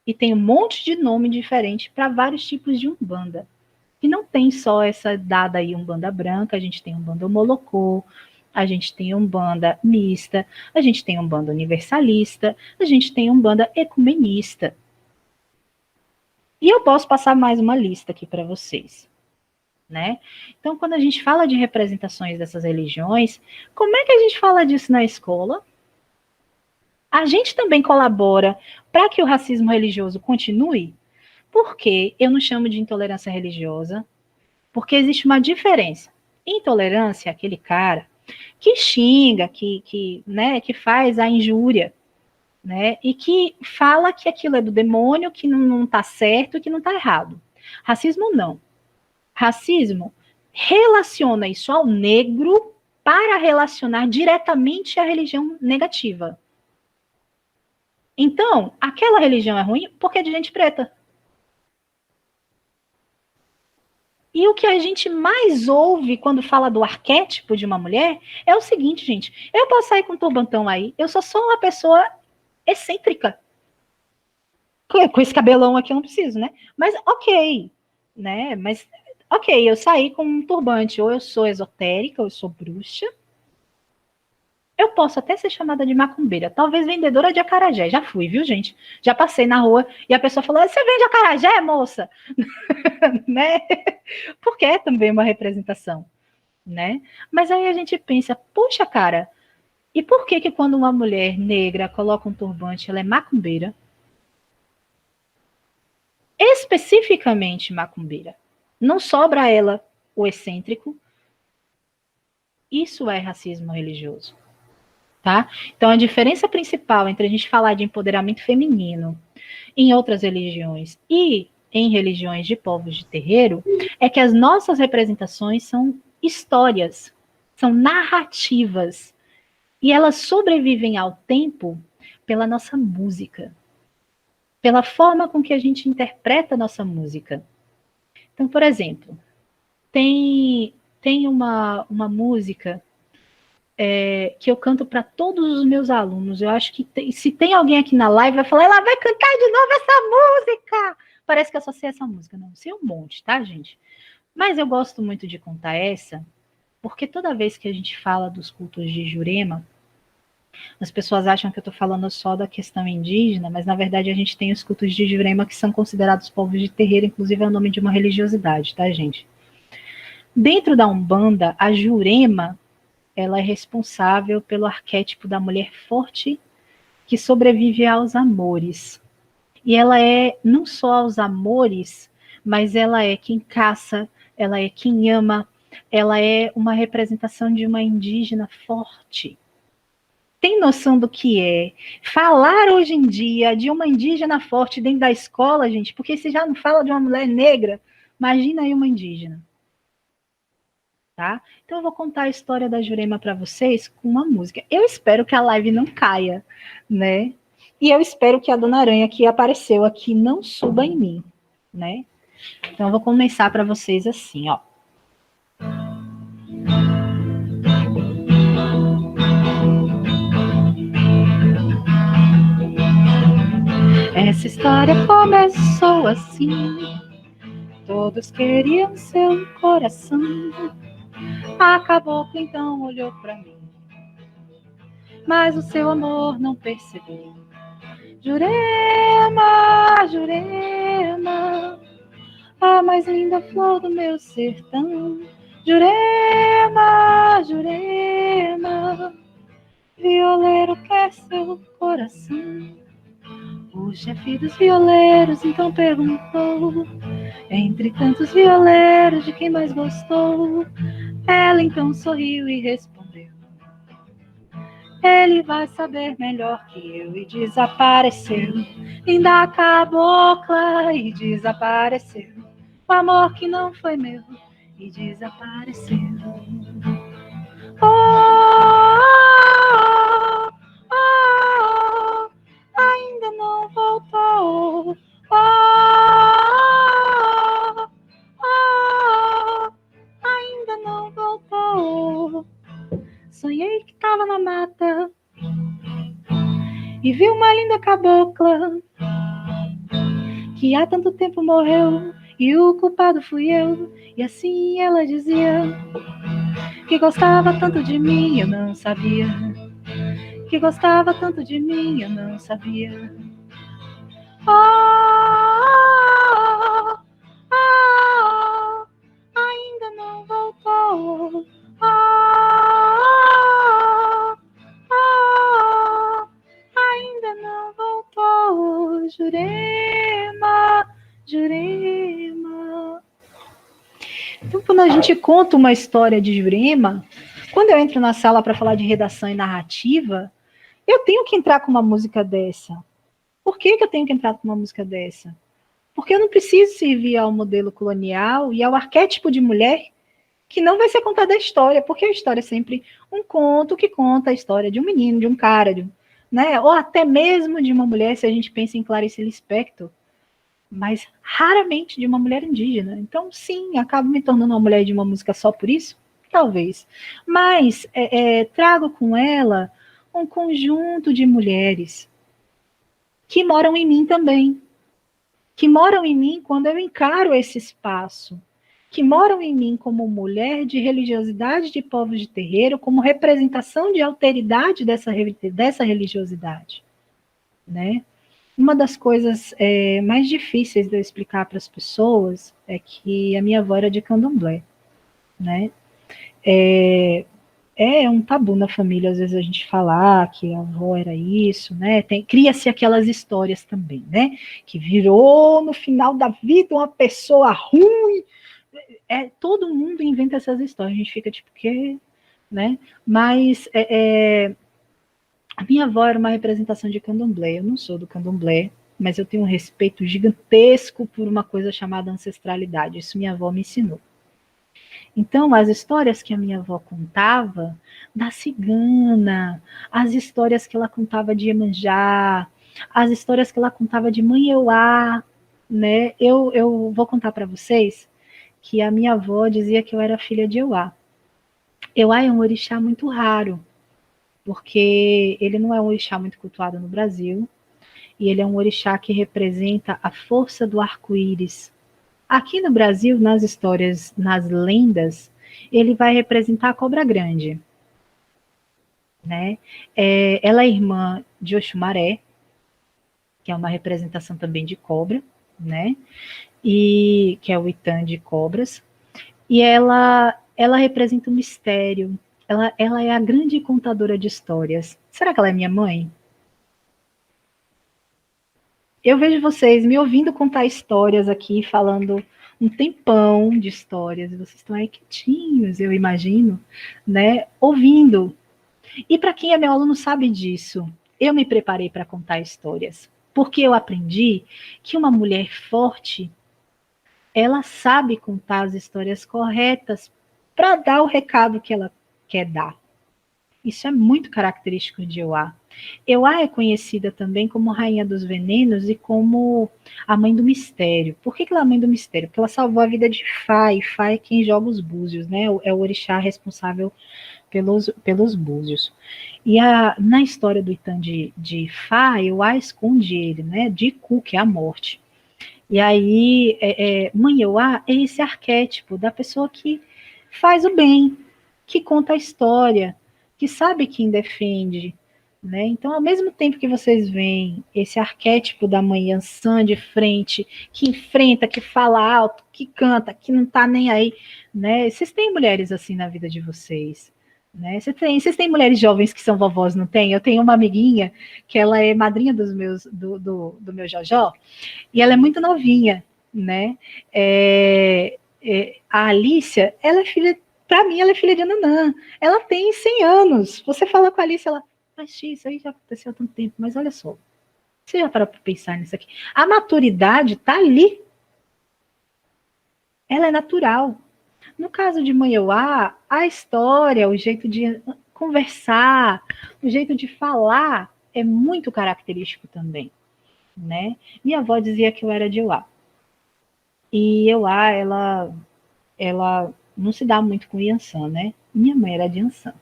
e tem um monte de nome diferente para vários tipos de umbanda. E não tem só essa dada aí, umbanda branca, a gente tem umbanda molocô, a gente tem umbanda mista, a gente tem umbanda universalista, a gente tem umbanda ecumenista. E eu posso passar mais uma lista aqui para vocês. Né? Então, quando a gente fala de representações dessas religiões, como é que a gente fala disso na escola? A gente também colabora para que o racismo religioso continue? Por que eu não chamo de intolerância religiosa? Porque existe uma diferença. Intolerância é aquele cara que xinga, né, que faz a injúria, né, e que fala que aquilo é do demônio, que não está certo, que não está errado. Racismo não. Racismo relaciona isso ao negro para relacionar diretamente à religião negativa. Então, aquela religião é ruim porque é de gente preta. E o que a gente mais ouve quando fala do arquétipo de uma mulher é o seguinte, gente. Eu posso sair com um turbantão aí, eu só sou uma pessoa excêntrica. Com esse cabelão aqui eu não preciso, né? Mas ok, né? Mas ok, eu saí com um turbante, ou eu sou esotérica, ou eu sou bruxa. Eu posso até ser chamada de macumbeira, talvez vendedora de acarajé. Já fui, viu, gente? Já passei na rua e a pessoa falou: você vende acarajé, moça? Né? Porque é também uma representação, né? Mas aí a gente pensa, puxa, cara, e por que quando uma mulher negra coloca um turbante, ela é macumbeira? Especificamente macumbeira. Não sobra a ela o excêntrico. Isso é racismo religioso. Tá? Então, a diferença principal entre a gente falar de empoderamento feminino em outras religiões e em religiões de povos de terreiro é que as nossas representações são histórias, são narrativas, e elas sobrevivem ao tempo pela nossa música, pela forma com que a gente interpreta a nossa música. Então, por exemplo, tem uma música que eu canto para todos os meus alunos. Eu acho que se tem alguém aqui na live, vai falar, ela vai cantar de novo essa música. Parece que eu só sei essa música. Não, sei um monte, tá, gente? Mas eu gosto muito de contar essa, porque toda vez que a gente fala dos cultos de Jurema, As pessoas acham que eu estou falando só da questão indígena, mas na verdade a gente tem os cultos de Jurema que são considerados povos de terreiro, inclusive é o nome de uma religiosidade, tá, gente? Dentro da Umbanda, a Jurema, ela é responsável pelo arquétipo da mulher forte que sobrevive aos amores. E ela é não só aos amores, mas ela é quem caça, ela é quem ama, ela é uma representação de uma indígena forte. Tem noção do que é falar hoje em dia de uma indígena forte dentro da escola, gente? Porque se já não fala de uma mulher negra, imagina aí uma indígena. Tá? Então eu vou contar a história da Jurema para vocês com uma música. Eu espero que a live não caia, né? E eu espero que a Dona Aranha que apareceu aqui não suba em mim, né? Então eu vou começar para vocês assim, ó. Essa história começou assim. Todos queriam seu coração. A cabocla então olhou para mim, mas o seu amor não percebeu. Jurema, Jurema, a mais linda flor do meu sertão. Jurema, Jurema, violeiro quer seu coração. O chefe dos violeiros então perguntou, entre tantos violeiros, de quem mais gostou? Ela então sorriu e respondeu, ele vai saber melhor que eu. E desapareceu, linda cabocla, e desapareceu. O amor que não foi meu, e desapareceu. Oh, oh, oh, oh, ainda não voltou. Oh, oh, ainda não voltou. Sonhei que tava na mata e vi uma linda cabocla que há tanto tempo morreu e o culpado fui eu. E assim ela dizia que gostava tanto de mim, eu não sabia. Que gostava tanto de mim, eu não sabia. Oh, oh, oh, ainda não voltou. Oh, oh, ainda não voltou. Jurema, Jurema. Então, quando a gente conta uma história de Jurema, quando eu entro na sala para falar de redação e narrativa, eu tenho que entrar com uma música dessa. Por que eu tenho que entrar com uma música dessa? Porque eu não preciso servir ao modelo colonial e ao arquétipo de mulher que não vai ser contada a história, porque a história é sempre um conto que conta a história de um menino, de um cara, né? Ou até mesmo de uma mulher, se a gente pensa em Clarice Lispector, mas raramente de uma mulher indígena. Então, sim, acabo me tornando uma mulher de uma música só por isso? Talvez. Mas trago com ela um conjunto de mulheres que moram em mim também, que moram em mim quando eu encaro esse espaço, que moram em mim como mulher de religiosidade de povos de terreiro, como representação de alteridade dessa religiosidade, né? Uma das coisas mais difíceis de eu explicar para as pessoas é que a minha avó era de candomblé, né? É um tabu na família, às vezes, a gente falar que a avó era isso, né? Cria-se aquelas histórias também, né? Que virou, no final da vida, uma pessoa ruim. Todo mundo inventa essas histórias, a gente fica tipo, quê? Né? Mas a minha avó era uma representação de candomblé. Eu não sou do candomblé, mas eu tenho um respeito gigantesco por uma coisa chamada ancestralidade. Isso minha avó me ensinou. Então, as histórias que a minha avó contava da cigana, as histórias que ela contava de Iemanjá, as histórias que ela contava de Mãe Euá, né? Eu vou contar para vocês que a minha avó dizia que eu era filha de Euá. Euá é um orixá muito raro, porque ele não é um orixá muito cultuado no Brasil, e ele é um orixá que representa a força do arco-íris. Aqui no Brasil, nas histórias, nas lendas, ele vai representar a cobra grande. né? Ela é irmã de Oxumaré, que é uma representação também de cobra, né? E que é o Itã de cobras. E ela representa um mistério. Ela é a grande contadora de histórias. Será que ela é minha mãe? Eu vejo vocês me ouvindo contar histórias aqui, falando um tempão de histórias, e vocês estão aí quietinhos, eu imagino, né? Ouvindo. E para quem é meu aluno sabe disso, eu me preparei para contar histórias, porque eu aprendi que uma mulher forte, ela sabe contar as histórias corretas para dar o recado que ela quer dar. Isso é muito característico de Euá. Euá é conhecida também como rainha dos venenos e como a mãe do mistério. Por que ela é a mãe do mistério? Porque ela salvou a vida de Fá, e Fá é quem joga os búzios, né? É o orixá responsável pelos búzios. E na história do Itã de Fá, Euá esconde ele, né? De Ku, que é a morte. E aí, Mãe Euá é esse arquétipo da pessoa que faz o bem, que conta a história, que sabe quem defende, né? Então, ao mesmo tempo que vocês veem esse arquétipo da mãe Yansan de frente, que enfrenta, que fala alto, que canta, que não tá nem aí, né? Vocês têm mulheres assim na vida de vocês, né? Vocês têm mulheres jovens que são vovós, não tem? Eu tenho uma amiguinha que ela é madrinha do meu Jojó, e ela é muito novinha, né? A Alicia, ela é filha, para mim, ela é filha de Nanã. Ela tem 100 anos. Você fala com a Alicia, ela, mas isso aí já aconteceu há tanto tempo. Mas olha só, você já parou para pensar nisso aqui? A maturidade está ali. Ela é natural. No caso de Mãe Euá, a história, o jeito de conversar, o jeito de falar é muito característico também, né? Minha avó dizia que eu era de Euá. E Euá, ela não se dá muito com Yansan, né? Minha mãe era de Yansan.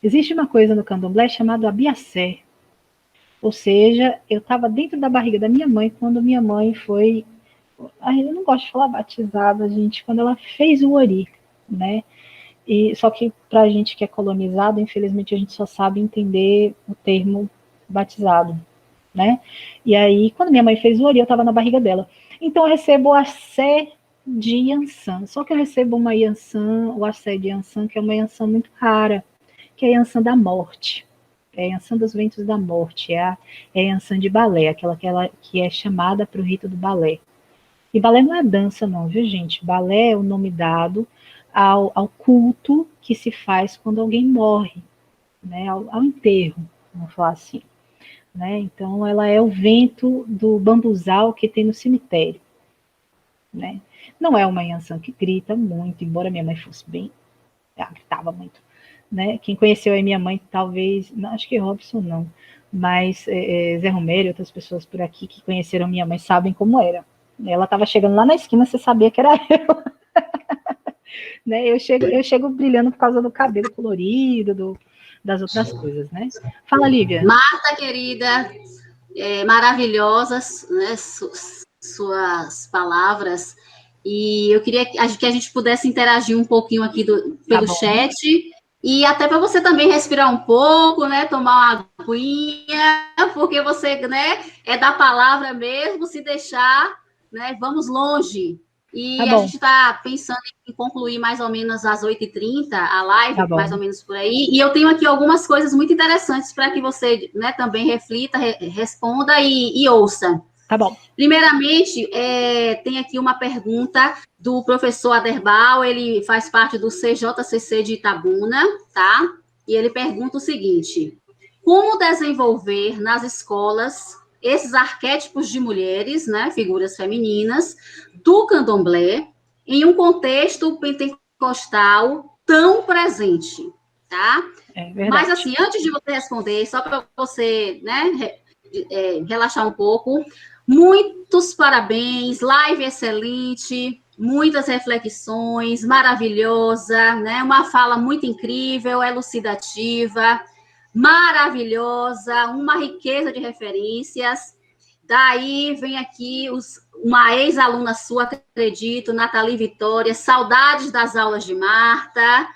Existe uma coisa no candomblé chamada abiassé. Ou seja, eu estava dentro da barriga da minha mãe quando minha mãe foi... Eu não gosto de falar batizada, gente, quando ela fez o ori, né? Só que para a gente que é colonizado, infelizmente a gente só sabe entender o termo batizado, né? E aí, quando minha mãe fez o ori, eu estava na barriga dela. Então eu recebo o assé de Yansan. Só que eu recebo uma Yansan, o assé de Yansan, que é uma Yansan muito rara, que é a Yansan da morte. É a Yansan dos ventos da morte, é a Yansan de balé, aquela que é chamada para o rito do balé. E balé não é dança não, viu gente? Balé é o nome dado ao culto que se faz quando alguém morre, né? Ao enterro, vamos falar assim. Né? Então, ela é o vento do bambuzal que tem no cemitério. Né? Não é uma Yansan que grita muito, embora minha mãe fosse bem, ela gritava muito. Né? Quem conheceu a minha mãe, talvez, não, acho que Robson não, mas Zé Romero e outras pessoas por aqui que conheceram minha mãe sabem como era. Ela estava chegando lá na esquina, você sabia que era eu. Né? Eu chego brilhando por causa do cabelo colorido, das outras coisas, né? Fala, Lívia. Marta, querida, maravilhosas, né, suas palavras, e eu queria que a gente pudesse interagir um pouquinho aqui pelo chat, e até para você também respirar um pouco, né, tomar uma aguinha, porque você, né, é da palavra mesmo, se deixar, né, vamos longe. E a gente está pensando em concluir mais ou menos às 8h30, a live, mais ou menos por aí. E eu tenho aqui algumas coisas muito interessantes para que você, né, também reflita, responda e ouça. Tá bom. Primeiramente, tem aqui uma pergunta do professor Aderbal, ele faz parte do CJCC de Itabuna, tá? E ele pergunta o seguinte: como desenvolver nas escolas esses arquétipos de mulheres, né, figuras femininas, do candomblé, em um contexto pentecostal tão presente, tá? Mas, assim, antes de você responder, só para você, né, relaxar um pouco, muitos parabéns, live excelente, muitas reflexões, maravilhosa, né? Uma fala muito incrível, elucidativa, maravilhosa, uma riqueza de referências. Daí vem aqui uma ex-aluna sua, acredito, Nathalie Vitória, saudades das aulas de Marta.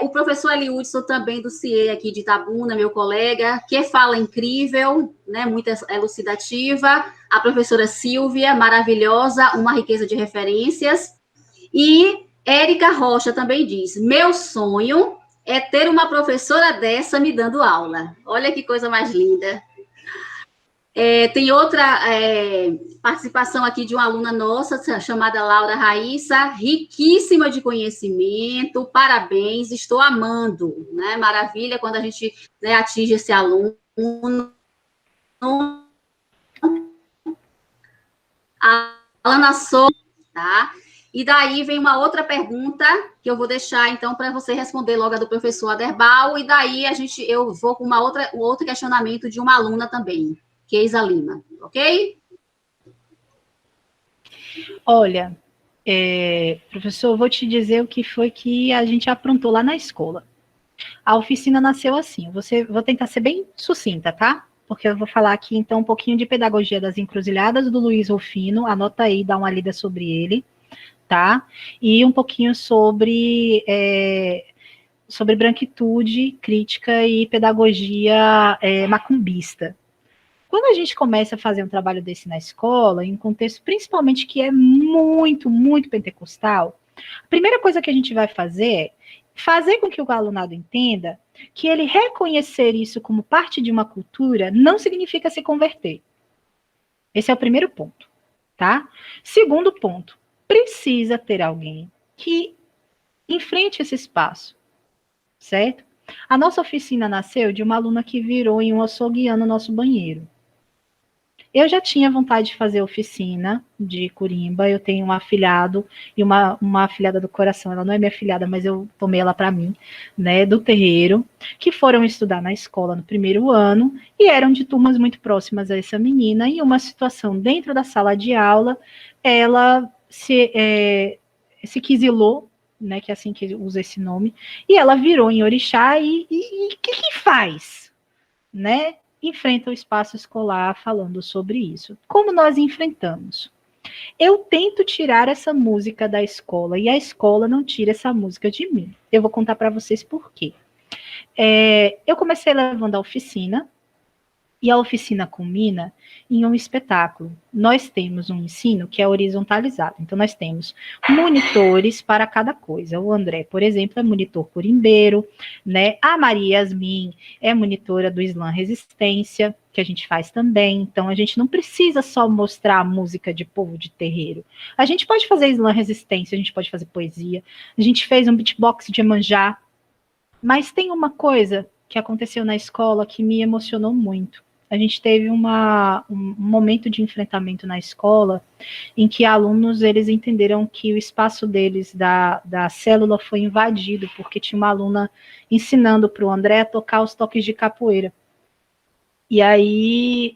O professor Eliudson, também do CIE aqui de Itabuna, meu colega, que fala incrível, né, muito elucidativa. A professora Silvia, maravilhosa, uma riqueza de referências. E Érica Rocha também diz: meu sonho é ter uma professora dessa me dando aula. Olha que coisa mais linda. Tem outra participação aqui de uma aluna nossa, chamada Laura Raíssa, riquíssima de conhecimento, parabéns, estou amando, né? Maravilha quando a gente, né, atinge esse aluno. A Alana Souza, tá? E daí vem uma outra pergunta que eu vou deixar, então, para você responder logo a do professor Aderbal, e daí eu vou com um outro questionamento de uma aluna também, Keisa Lima, ok? Olha, professor, eu vou te dizer o que foi que a gente aprontou lá na escola. A oficina nasceu assim, vou tentar ser bem sucinta, tá? Porque eu vou falar aqui, então, um pouquinho de Pedagogia das Encruzilhadas, do Luiz Rufino, anota aí, dá uma lida sobre ele, tá? E um pouquinho sobre branquitude, crítica e pedagogia macumbista. Quando a gente começa a fazer um trabalho desse na escola, em um contexto principalmente que é muito, muito pentecostal, a primeira coisa que a gente vai fazer é fazer com que o alunado entenda que ele reconhecer isso como parte de uma cultura não significa se converter. Esse é o primeiro ponto, tá? Segundo ponto, precisa ter alguém que enfrente esse espaço, certo? A nossa oficina nasceu de uma aluna que virou em um açougueando no nosso banheiro. Eu já tinha vontade de fazer oficina de curimba, eu tenho um afilhado e uma afilhada do coração, ela não é minha afilhada, mas eu tomei ela para mim, né, do terreiro, que foram estudar na escola no primeiro ano, e eram de turmas muito próximas a essa menina, e uma situação dentro da sala de aula, ela se quisilou, né, que é assim que usa esse nome, e ela virou em orixá, e o que faz, né? Enfrenta o espaço escolar falando sobre isso. Como nós enfrentamos? Eu tento tirar essa música da escola e a escola não tira essa música de mim. Eu vou contar para vocês por quê. Eu comecei levando a oficina e a oficina culmina em um espetáculo. Nós temos um ensino que é horizontalizado. Então, nós temos monitores para cada coisa. O André, por exemplo, é monitor curimbeiro, né? A Maria Yasmin é monitora do Slam Resistência, que a gente faz também. Então, a gente não precisa só mostrar a música de povo de terreiro. A gente pode fazer Slam Resistência, a gente pode fazer poesia. A gente fez um beatbox de Iemanjá. Mas tem uma coisa que aconteceu na escola que me emocionou muito. A gente teve um momento de enfrentamento na escola em que alunos, eles entenderam que o espaço deles, da célula, foi invadido, porque tinha uma aluna ensinando para o André a tocar os toques de capoeira. E aí,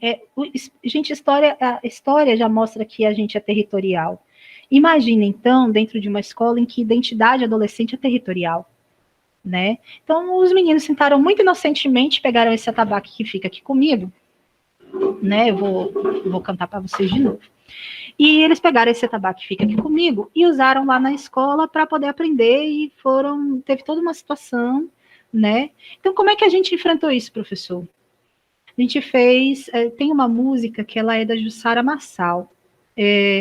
gente, a história já mostra que a gente é territorial. Imagina, então, dentro de uma escola em que identidade adolescente é territorial. Né? Então, os meninos sentaram muito inocentemente, pegaram esse atabaque que fica aqui comigo, né? Eu vou cantar para vocês de novo. E eles pegaram esse atabaque que fica aqui comigo e usaram lá na escola para poder aprender e teve toda uma situação, né? Então, como é que a gente enfrentou isso, professor? A gente tem uma música que ela é da Jussara Marçal.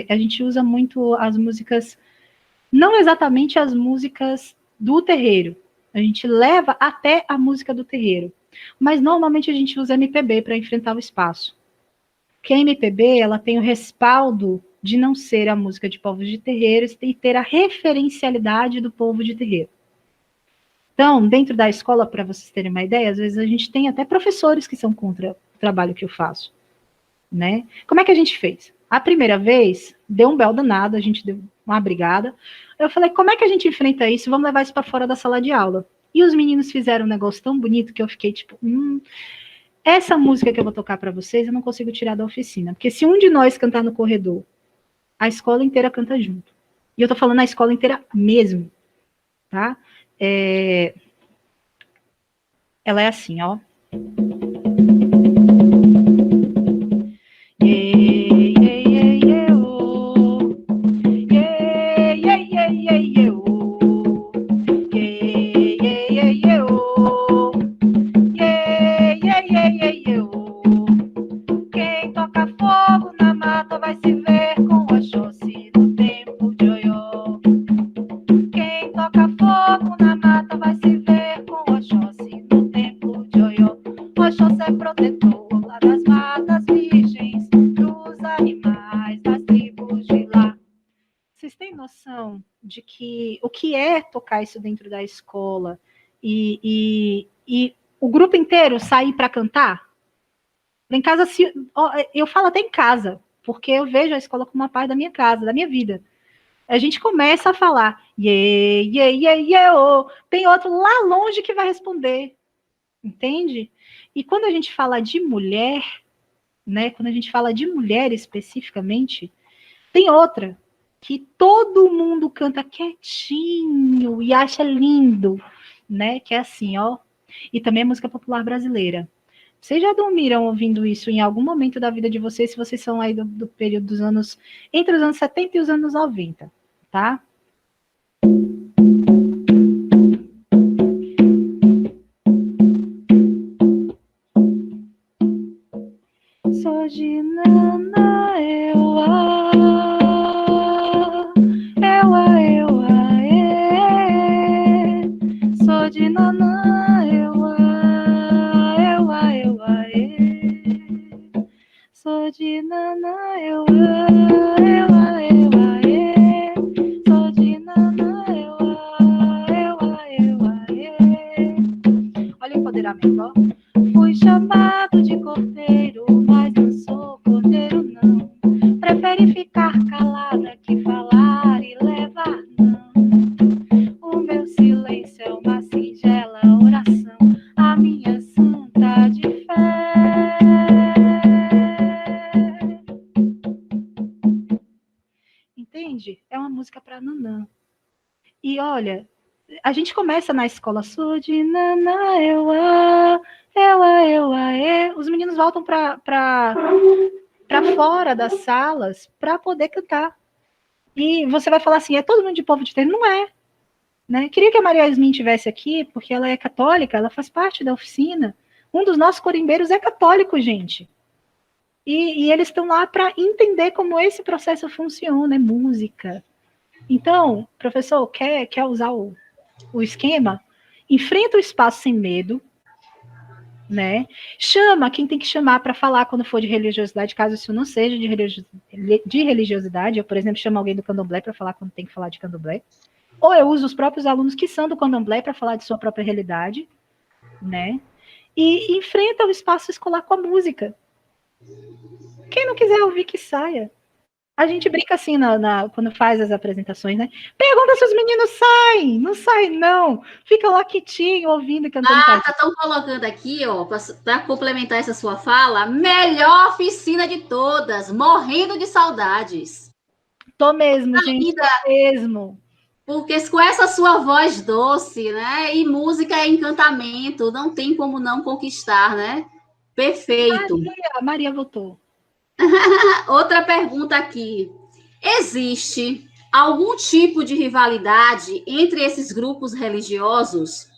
A gente usa muito as músicas, não exatamente as músicas do terreiro, a gente leva até a música do terreiro. Mas normalmente a gente usa MPB para enfrentar o espaço. Porque a MPB, ela tem o respaldo de não ser a música de povos de terreiro e ter a referencialidade do povo de terreiro. Então, dentro da escola, para vocês terem uma ideia, às vezes a gente tem até professores que são contra o trabalho que eu faço. Né? Como é que a gente fez? A primeira vez, deu um belo danado, a gente deu uma brigada. Eu falei, como é que a gente enfrenta isso? Vamos levar isso para fora da sala de aula. E os meninos fizeram um negócio tão bonito que eu fiquei tipo, essa música que eu vou tocar para vocês, eu não consigo tirar da oficina. Porque se um de nós cantar no corredor, a escola inteira canta junto. E eu tô falando a escola inteira mesmo. Tá? Ela é assim, ó. Deus é protetor lá das matas virgens, dos animais, das tribos de lá. Vocês têm noção de que o que é tocar isso dentro da escola e o grupo inteiro sair para cantar? Em casa, eu falo até em casa, porque eu vejo a escola como uma parte da minha casa, da minha vida. A gente começa a falar, yeah, yeah, yeah, yeah, oh. Tem outro lá longe que vai responder, entende? E quando a gente fala de mulher, né? Quando a gente fala de mulher especificamente, tem outra que todo mundo canta quietinho e acha lindo, né? Que é assim, ó. E também é música popular brasileira. Vocês já dormiram ouvindo isso em algum momento da vida de vocês, se vocês são aí do período dos anos, entre os anos 70 e os anos 90, tá? Sou de nana, sou de nana, sou de nana, sou de nana, olha o empoderamento, ó. Fui chamado de cordeiro, mas não sou cordeiro, não. Prefere ficar calada que falar e levar, não. O meu silêncio é uma singela oração, a minha santa de fé. Entende? É uma música para nanã. E olha, a gente começa na escola, sou de nanã, os meninos voltam para fora das salas para poder cantar. E você vai falar assim, é todo mundo de povo de terra? Não é. Né? Queria que a Maria Yasmin estivesse aqui, porque ela é católica, ela faz parte da oficina. Um dos nossos corimbeiros é católico, gente. E eles estão lá para entender como esse processo funciona, é música. Então, professor, quer usar o esquema? Enfrenta o espaço sem medo, né? Chama quem tem que chamar para falar quando for de religiosidade, caso isso não seja de religiosidade. Eu, por exemplo, chamo alguém do candomblé para falar quando tem que falar de candomblé. Ou eu uso os próprios alunos que são do candomblé para falar de sua própria realidade, né? E enfrenta o espaço escolar com a música. Quem não quiser ouvir, que saia. A gente brinca assim quando faz as apresentações, né? Pergunta se os meninos saem. Não saem, não. Fica lá quietinho, ouvindo e cantando. Estão colocando aqui, ó, para complementar essa sua fala, melhor oficina de todas, morrendo de saudades. Tô mesmo, gente, tô mesmo. Porque com essa sua voz doce, né? E música é encantamento, não tem como não conquistar, né? Perfeito. Maria voltou. Outra pergunta aqui. Existe algum tipo de rivalidade entre esses grupos religiosos?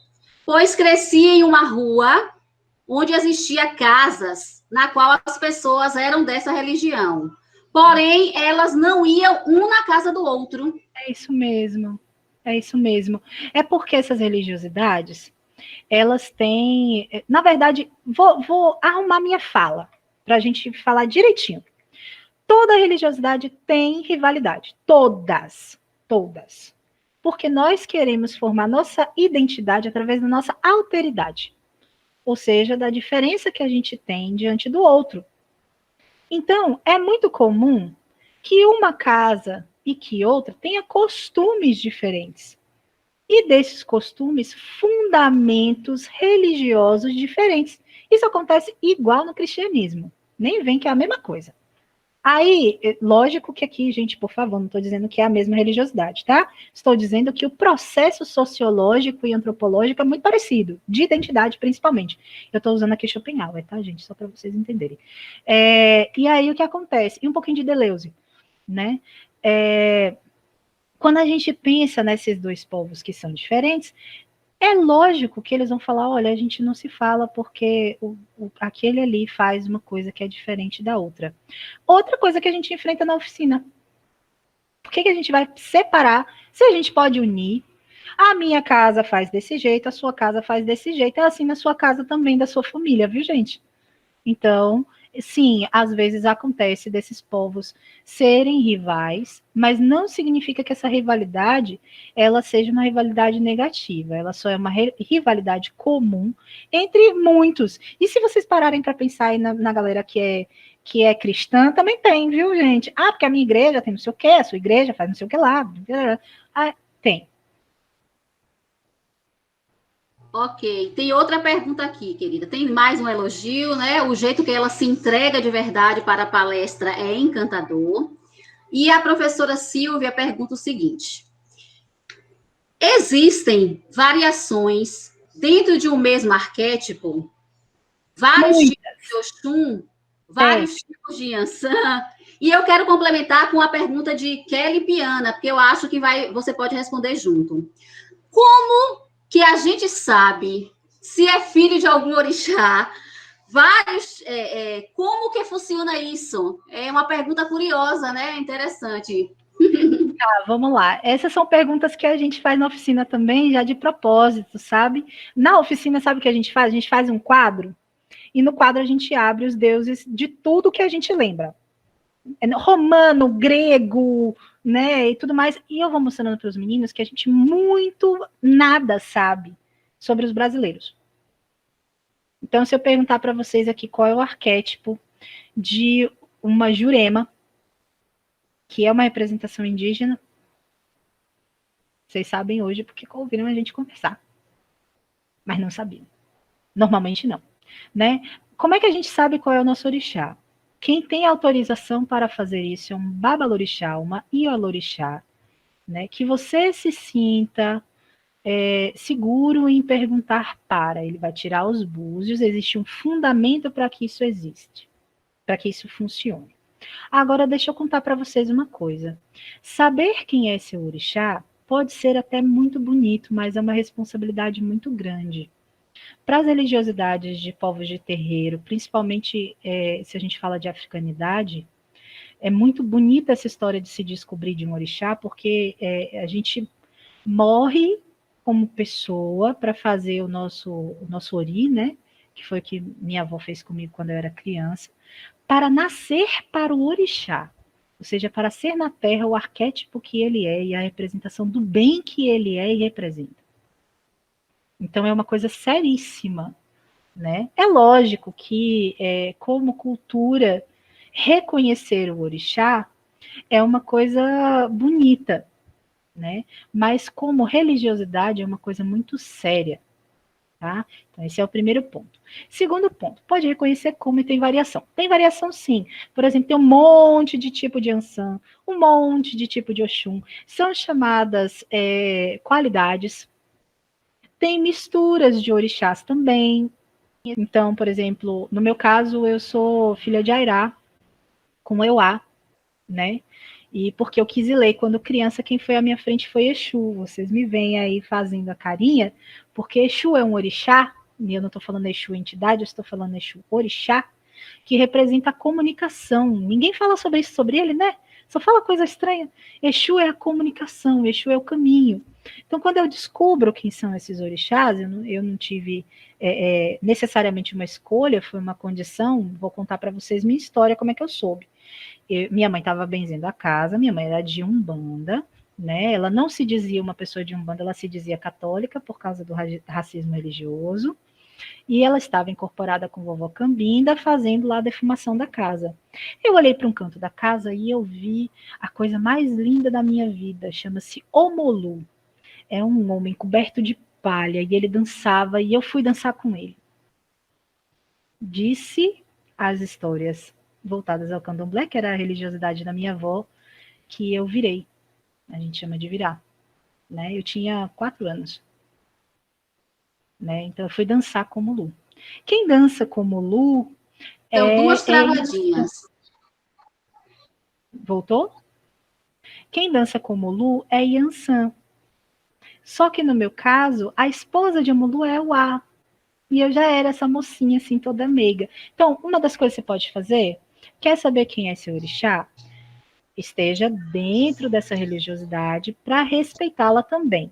Pois cresci em uma rua onde existia casas na qual as pessoas eram dessa religião. Porém, elas não iam um na casa do outro. É isso mesmo. É isso mesmo. É porque essas religiosidades, elas têm... Na verdade, vou arrumar minha fala para a gente falar direitinho. Toda religiosidade tem rivalidade. Todas. Porque nós queremos formar nossa identidade através da nossa alteridade. Ou seja, da diferença que a gente tem diante do outro. Então, é muito comum que uma casa e que outra tenha costumes diferentes. E desses costumes, fundamentos religiosos diferentes. Isso acontece igual no cristianismo. Nem vem que é a mesma coisa. Aí, lógico que aqui, gente, por favor, não estou dizendo que é a mesma religiosidade, tá? Estou dizendo que o processo sociológico e antropológico é muito parecido, de identidade principalmente. Eu estou usando aqui Schopenhauer, tá, gente? Só para vocês entenderem. E aí, o que acontece? E um pouquinho de Deleuze, né? Quando a gente pensa nesses dois povos que são diferentes, é lógico que eles vão falar, olha, a gente não se fala porque aquele ali faz uma coisa que é diferente da outra. Outra coisa que a gente enfrenta na oficina. Por que a gente vai separar se a gente pode unir? A minha casa faz desse jeito, a sua casa faz desse jeito, é assim na sua casa também, da sua família, viu, gente? Então, sim, às vezes acontece desses povos serem rivais, mas não significa que essa rivalidade ela seja uma rivalidade negativa, ela só é uma rivalidade comum entre muitos. E se vocês pararem para pensar aí na galera que é cristã, também tem, viu, gente? Ah, porque a minha igreja tem não sei o quê, a sua igreja faz não sei o que lá. Ah, tem. Ok, tem outra pergunta aqui, querida. Tem mais um elogio, né? O jeito que ela se entrega de verdade para a palestra é encantador. E a professora Silvia pergunta o seguinte: existem variações dentro de um mesmo arquétipo? Vários Muitas. tipos de Oxum, vários tipos de Yansan? E eu quero complementar com a pergunta de Kelly Piana, porque eu acho que você pode responder junto. Como que a gente sabe se é filho de algum orixá? Como que funciona isso? É uma pergunta curiosa, né? Interessante. Tá, vamos lá. Essas são perguntas que a gente faz na oficina também, já de propósito, sabe? Na oficina, sabe o que a gente faz? A gente faz um quadro, e no quadro a gente abre os deuses de tudo que a gente lembra. Romano, grego, né, e tudo mais. E eu vou mostrando para os meninos que a gente muito nada sabe sobre os brasileiros. Então, se eu perguntar para vocês aqui qual é o arquétipo de uma Jurema, que é uma representação indígena, vocês sabem hoje porque ouviram a gente conversar, mas não sabiam. Normalmente não, né? Como é que a gente sabe qual é o nosso orixá? Quem tem autorização para fazer isso é um babalorixá, uma iolorixá, né? Que você se sinta seguro em perguntar para. Ele vai tirar os búzios, existe um fundamento para que isso existe, para que isso funcione. Agora, deixa eu contar para vocês uma coisa. Saber quem é seu orixá pode ser até muito bonito, mas é uma responsabilidade muito grande. Para as religiosidades de povos de terreiro, principalmente se a gente fala de africanidade, é muito bonita essa história de se descobrir de um orixá, porque a gente morre como pessoa para fazer o nosso ori, né? Que foi o que minha avó fez comigo quando eu era criança, para nascer para o orixá. Ou seja, para ser na Terra o arquétipo que ele é e a representação do bem que ele é e representa. Então é uma coisa seríssima, né? É lógico que, como cultura, reconhecer o orixá é uma coisa bonita, né? Mas como religiosidade é uma coisa muito séria, tá? Então esse é o primeiro ponto. Segundo ponto, pode reconhecer como tem variação. Tem variação sim. Por exemplo, tem um monte de tipo de Ansan, um monte de tipo de Oxum. São chamadas qualidades. Tem misturas de orixás também. Então, por exemplo, no meu caso, eu sou filha de Airá, com Euá, né? E porque eu quis ler quando criança, quem foi à minha frente foi Exu. Vocês me veem aí fazendo a carinha, porque Exu é um orixá, e eu não estou falando Exu entidade, eu estou falando Exu orixá, que representa a comunicação. Ninguém fala sobre isso, sobre ele, né? Só fala coisa estranha. Exu é a comunicação, Exu é o caminho. Então, quando eu descubro quem são esses orixás, eu não tive necessariamente uma escolha, foi uma condição. Vou contar para vocês minha história, como é que eu soube. Minha mãe estava benzendo a casa, minha mãe era de Umbanda, né? Ela não se dizia uma pessoa de Umbanda, ela se dizia católica por causa do racismo religioso. E ela estava incorporada com vovó Cambinda, fazendo lá a defumação da casa. Eu olhei para um canto da casa e eu vi a coisa mais linda da minha vida, chama-se Omolu. É um homem coberto de palha e ele dançava e eu fui dançar com ele. Disse as histórias voltadas ao candomblé, que era a religiosidade da minha avó, que eu virei. A gente chama de virar. Né? Eu tinha 4 anos. Né? Então eu fui dançar como Lu. Quem dança como Lu Então, 2 travadinhas. Voltou? Quem dança como Lu é Yansan. Só que no meu caso, a esposa de Omulu é o A. E eu já era essa mocinha assim, toda meiga. Então, uma das coisas que você pode fazer, quer saber quem é seu orixá? Esteja dentro dessa religiosidade para respeitá-la também.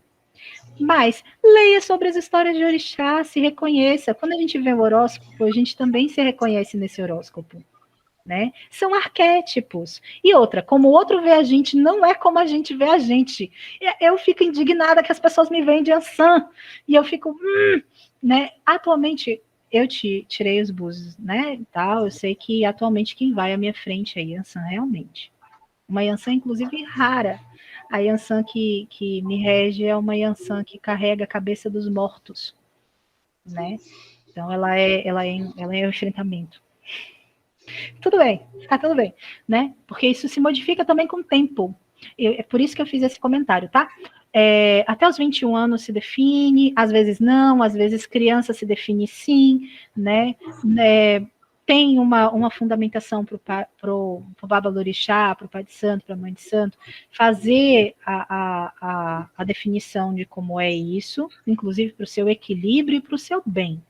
Mas leia sobre as histórias de orixá, se reconheça. Quando a gente vê o horóscopo, a gente também se reconhece nesse horóscopo. Né? São arquétipos. E outra, como o outro vê a gente, não é como a gente vê a gente. Eu fico indignada que as pessoas me veem de Ansan, e eu fico, né? Atualmente, eu tirei os búzios, né? Tal, eu sei que atualmente quem vai à minha frente é Ansan, realmente. Uma Yansan, inclusive, rara. A Yansan que me rege é uma Yansan que carrega a cabeça dos mortos, né? Então, ela é um enfrentamento. Tudo bem, tá tudo bem, né? Porque isso se modifica também com o tempo. É por isso que eu fiz esse comentário, tá? Até os 21 anos se define, às vezes não, às vezes criança se define sim, né? Tem uma fundamentação para o Babalorixá, para o Pai de Santo, para a Mãe de Santo, fazer a definição de como é isso, inclusive para o seu equilíbrio e para o seu bem.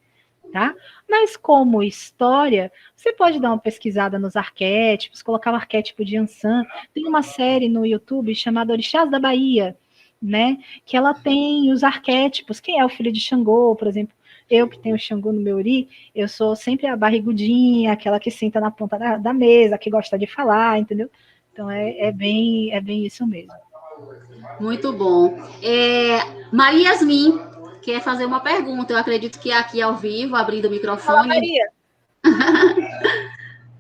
Tá? Mas como história, você pode dar uma pesquisada nos arquétipos, colocar o arquétipo de Ansan. Tem uma série no YouTube chamada Orixás da Bahia, né? Que ela tem os arquétipos. Quem é o filho de Xangô, por exemplo? Eu que tenho Xangô no meu ori, eu sou sempre a barrigudinha, aquela que senta na ponta da mesa, que gosta de falar, entendeu? Então é bem isso mesmo. Muito bom. Maria Yasmin quer fazer uma pergunta. Eu acredito que aqui ao vivo, abrindo o microfone. Fala, Maria.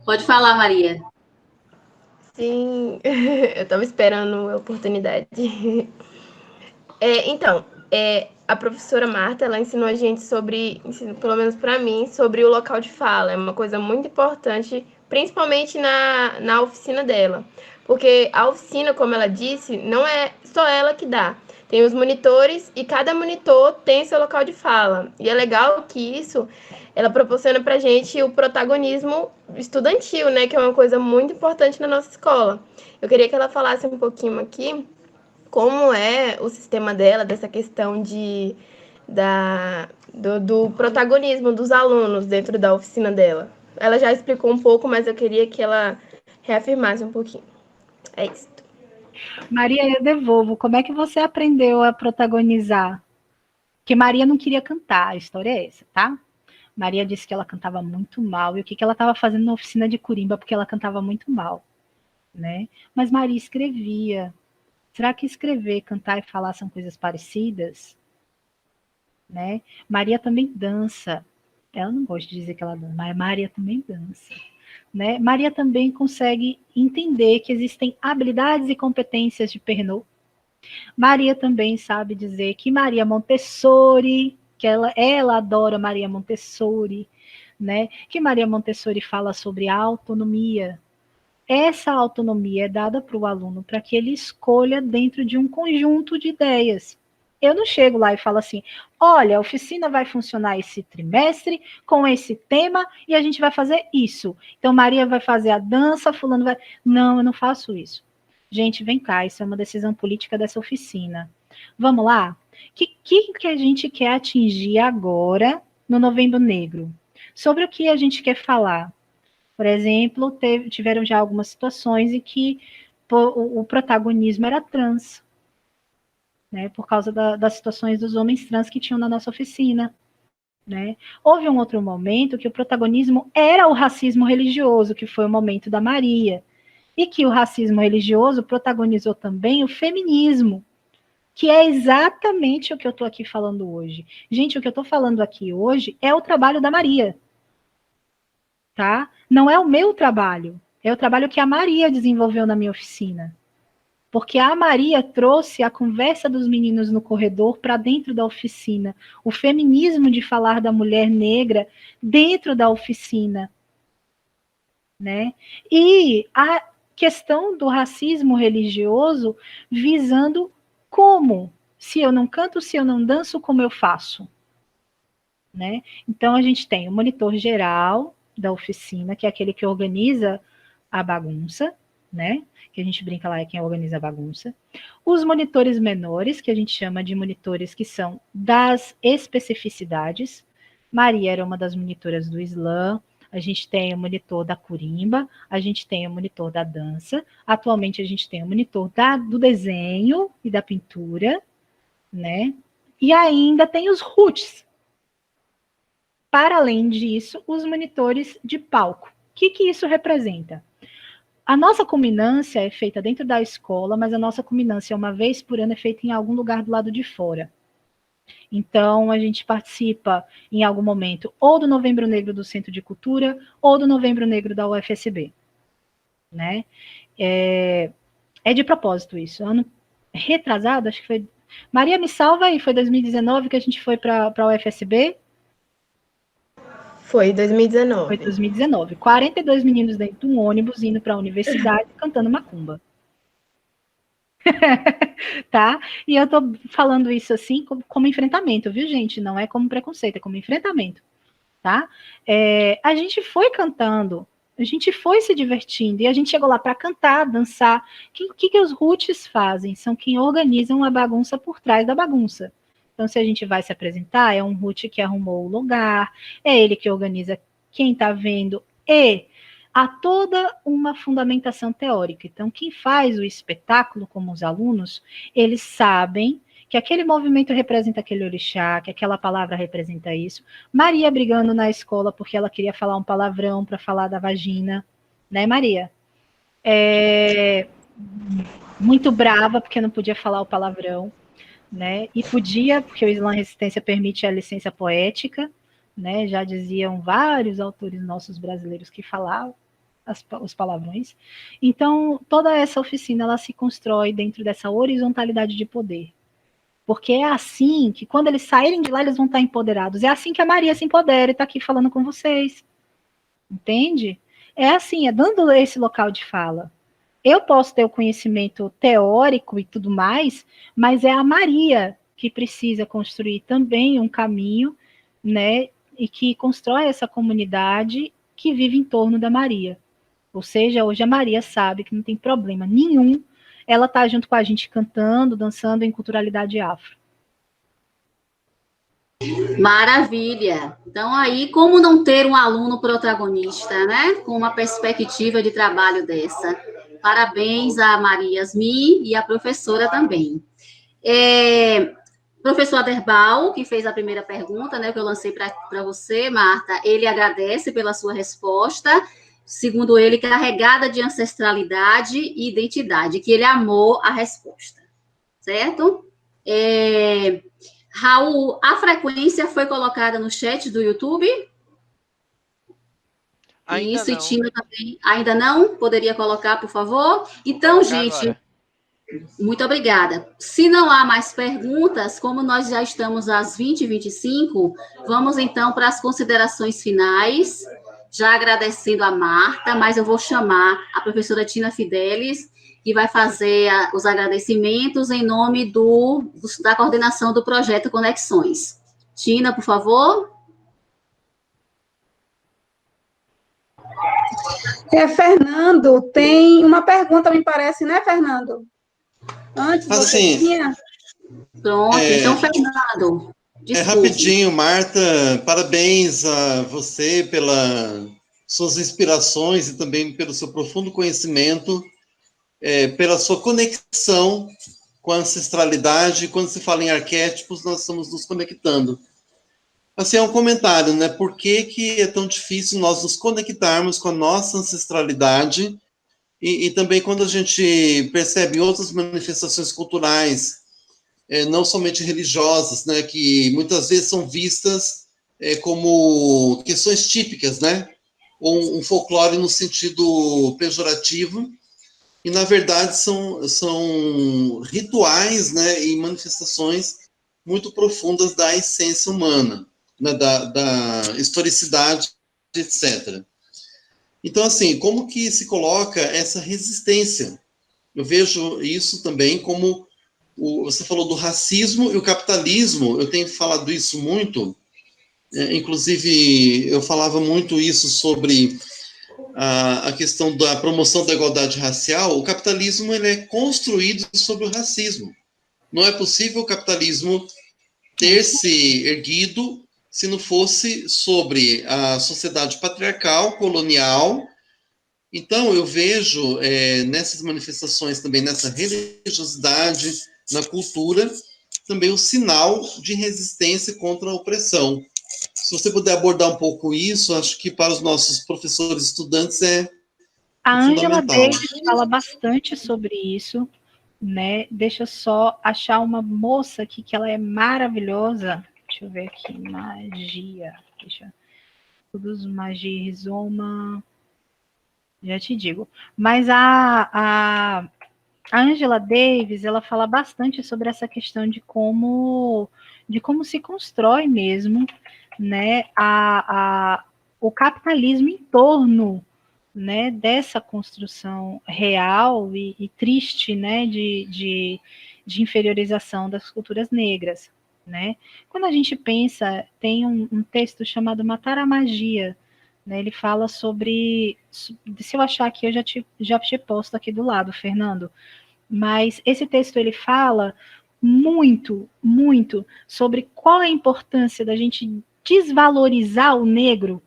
Pode falar, Maria. Sim, eu estava esperando a oportunidade. Então, a professora Marta, ela ensinou a gente pelo menos para mim, sobre o local de fala. É uma coisa muito importante, principalmente na oficina dela. Porque a oficina, como ela disse, não é só ela que dá. Tem os monitores e cada monitor tem seu local de fala. E é legal que isso, ela proporciona pra gente o protagonismo estudantil, né? Que é uma coisa muito importante na nossa escola. Eu queria que ela falasse um pouquinho aqui como é o sistema dela, dessa questão do protagonismo dos alunos dentro da oficina dela. Ela já explicou um pouco, mas eu queria que ela reafirmasse um pouquinho. É isso. Maria, eu devolvo. Como é que você aprendeu a protagonizar? Porque Maria não queria cantar, a história é essa, tá? Maria disse que ela cantava muito mal. E o que ela estava fazendo na oficina de Corimba? Porque ela cantava muito mal, né? Mas Maria escrevia. Será que escrever, cantar e falar são coisas parecidas? Né? Maria também dança. Ela não gosta de dizer que ela dança, mas Maria também dança. Né? Maria também consegue entender que existem habilidades e competências de Pernod. Maria também sabe dizer que Maria Montessori, que ela adora Maria Montessori, né? Que Maria Montessori fala sobre autonomia. Essa autonomia é dada para o aluno para que ele escolha dentro de um conjunto de ideias. Eu não chego lá e falo assim, olha, a oficina vai funcionar esse trimestre com esse tema e a gente vai fazer isso. Então, Maria vai fazer a dança, fulano vai... Não, eu não faço isso. Gente, vem cá, isso é uma decisão política dessa oficina. Vamos lá? O que a gente quer atingir agora no Novembro Negro? Sobre o que a gente quer falar? Por exemplo, tiveram já algumas situações em que o protagonismo era trans, né, por causa das situações dos homens trans que tinham na nossa oficina. Né? Houve um outro momento que o protagonismo era o racismo religioso, que foi o momento da Maria, e que o racismo religioso protagonizou também o feminismo, que é exatamente o que eu estou aqui falando hoje. Gente, o que eu estou falando aqui hoje é o trabalho da Maria. Tá? Não é o meu trabalho, é o trabalho que a Maria desenvolveu na minha oficina. Porque a Maria trouxe a conversa dos meninos no corredor para dentro da oficina, o feminismo de falar da mulher negra dentro da oficina, né? E a questão do racismo religioso visando como, se eu não canto, se eu não danço, como eu faço, né? Então a gente tem o monitor geral da oficina, que é aquele que organiza a bagunça, né? Que a gente brinca lá, é quem organiza a bagunça. Os monitores menores, que a gente chama de monitores que são das especificidades. Maria era uma das monitoras do Islã. A gente tem o monitor da Corimba, a gente tem o monitor da dança. Atualmente a gente tem o monitor do desenho e da pintura, né? E ainda tem os RUTs. Para além disso, os monitores de palco. O que isso representa? A nossa culminância é feita dentro da escola, mas a nossa culminância, uma vez por ano, é feita em algum lugar do lado de fora. Então, a gente participa, em algum momento, ou do Novembro Negro do Centro de Cultura, ou do Novembro Negro da UFSB. Né? É de propósito isso. Ano retrasado, acho que foi... Maria, me salva aí, foi 2019 que a gente foi para a UFSB? Foi 2019. Foi 2019. 42 meninos dentro de um ônibus indo para a universidade cantando macumba. Tá? E eu tô falando isso assim como enfrentamento, viu, gente? Não é como preconceito, é como enfrentamento. Tá? A gente foi cantando, a gente foi se divertindo, e a gente chegou lá para cantar, dançar. O que os RUTs fazem? São quem organizam a bagunça por trás da bagunça. Então, se a gente vai se apresentar, é um RUT que arrumou o lugar, é ele que organiza quem está vendo, e há toda uma fundamentação teórica. Então, quem faz o espetáculo, como os alunos, eles sabem que aquele movimento representa aquele orixá, que aquela palavra representa isso. Maria brigando na escola porque ela queria falar um palavrão para falar da vagina, né, Maria? Muito brava porque não podia falar o palavrão, né? E podia, porque o Islã Resistência permite a licença poética, né? Já diziam vários autores nossos brasileiros que falavam os palavrões. Então, toda essa oficina, ela se constrói dentro dessa horizontalidade de poder. Porque é assim que, quando eles saírem de lá, eles vão estar empoderados. É assim que a Maria se empodera e está aqui falando com vocês. Entende? É assim, é dando esse local de fala. Eu posso ter o conhecimento teórico e tudo mais, mas é a Maria que precisa construir também um caminho, né? E que constrói essa comunidade que vive em torno da Maria. Ou seja, hoje a Maria sabe que não tem problema nenhum ela tá junto com a gente cantando, dançando em culturalidade afro. Maravilha! Então, aí, como não ter um aluno protagonista, né? Com uma perspectiva de trabalho dessa. Parabéns a Maria Yasmin e a professora também. Professor Aderbal, que fez a primeira pergunta, né? Que eu lancei para você, Marta, ele agradece pela sua resposta. Segundo ele, carregada de ancestralidade e identidade, que ele amou a resposta, certo? Raul, a frequência foi colocada no chat do YouTube? Ainda isso, não. E Tina também. Ainda não? Poderia colocar, por favor? Então, gente, agora. Muito obrigada. Se não há mais perguntas, como nós já estamos às 20h25, vamos então para as considerações finais, já agradecendo a Marta, mas eu vou chamar a professora Tina Fidelis, que vai fazer os agradecimentos em nome da coordenação do projeto Conexões. Tina, por favor. Fernando, tem uma pergunta, me parece, né, Fernando? Antes você tinha... Pronto, então, Fernando. Desculpe. Rapidinho, Marta, parabéns a você pelas suas inspirações e também pelo seu profundo conhecimento, pela sua conexão com a ancestralidade. Quando se fala em arquétipos, nós estamos nos conectando. Assim, é um comentário, né? Por que é tão difícil nós nos conectarmos com a nossa ancestralidade e também quando a gente percebe outras manifestações culturais, não somente religiosas, né, que muitas vezes são vistas como questões típicas, né, ou um folclore no sentido pejorativo, e na verdade são rituais, né, e manifestações muito profundas da essência humana, né, da historicidade, etc. Então, assim, como que se coloca essa resistência? Eu vejo isso também como... Você falou do racismo e o capitalismo, eu tenho falado isso muito, inclusive eu falava muito isso sobre a questão da promoção da igualdade racial. O capitalismo ele é construído sobre o racismo. Não é possível o capitalismo ter se erguido se não fosse sobre a sociedade patriarcal, colonial. Então, eu vejo nessas manifestações também, nessa religiosidade, na cultura, também um sinal de resistência contra a opressão. Se você puder abordar um pouco isso, acho que para os nossos professores e estudantes é a Angela fundamental. Davis fala bastante sobre isso, né? Deixa eu só achar uma moça aqui que ela é maravilhosa. Deixa eu ver aqui, magia. Todos magia e rizoma. Já te digo. Mas a Angela Davis, ela fala bastante sobre essa questão de como se constrói mesmo, né, o capitalismo em torno, né, dessa construção real e triste, né, de inferiorização das culturas negras, né. Quando a gente pensa, tem um texto chamado Matar a Magia, né, ele fala sobre, se eu achar aqui, eu já te posto aqui do lado, Fernando, mas esse texto ele fala muito, muito sobre qual é a importância da gente desvalorizar o negro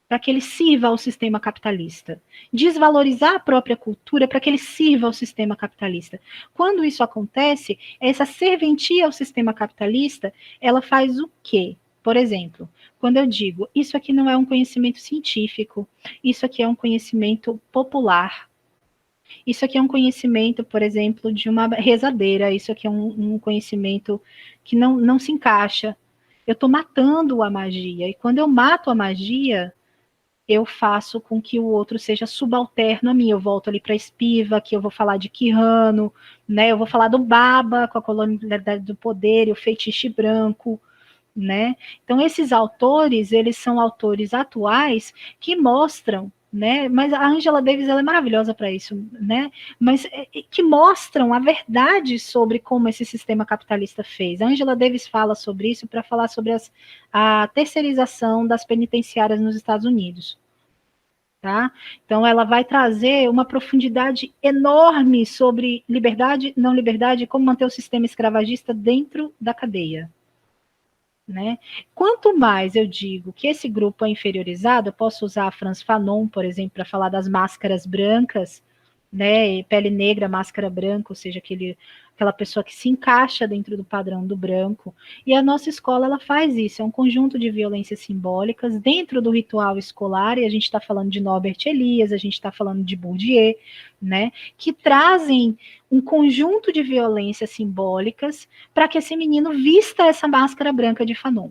para que ele sirva ao sistema capitalista. Desvalorizar a própria cultura para que ele sirva ao sistema capitalista. Quando isso acontece, essa serventia ao sistema capitalista, ela faz o quê? Por exemplo, quando eu digo, isso aqui não é um conhecimento científico, isso aqui é um conhecimento popular, isso aqui é um conhecimento, por exemplo, de uma rezadeira, isso aqui é um conhecimento que não se encaixa. Eu estou matando a magia, e quando eu mato a magia, eu faço com que o outro seja subalterno a mim. Eu volto ali para a Espiva, que eu vou falar de Quirrano, né? Eu vou falar do Baba, com a colonialidade do poder, e o feitiço branco, né? Então, esses autores, eles são autores atuais que mostram, né? Mas a Angela Davis, ela é maravilhosa para isso, né? Mas que mostram a verdade sobre como esse sistema capitalista fez. A Angela Davis fala sobre isso para falar sobre a terceirização das penitenciárias nos Estados Unidos. Tá? Então, ela vai trazer uma profundidade enorme sobre liberdade, não liberdade, e como manter o sistema escravagista dentro da cadeia. Né? Quanto mais eu digo que esse grupo é inferiorizado, eu posso usar a Frantz Fanon, por exemplo, para falar das máscaras brancas, né? Pele negra, máscara branca, ou seja, aquela pessoa que se encaixa dentro do padrão do branco. E a nossa escola, ela faz isso, é um conjunto de violências simbólicas dentro do ritual escolar, e a gente está falando de Norbert Elias, a gente está falando de Bourdieu, né? Que trazem um conjunto de violências simbólicas para que esse menino vista essa máscara branca de Fanon.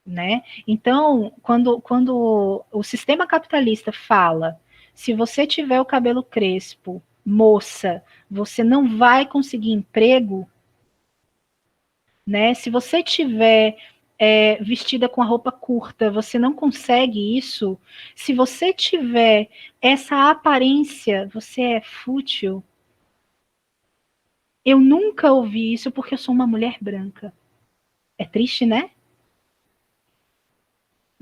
Né? Então, quando o sistema capitalista fala, se você tiver o cabelo crespo, moça, você não vai conseguir emprego, né? Se você tiver vestida com a roupa curta, você não consegue isso. Se você tiver essa aparência, você é fútil. Eu nunca ouvi isso porque eu sou uma mulher branca. É triste, né?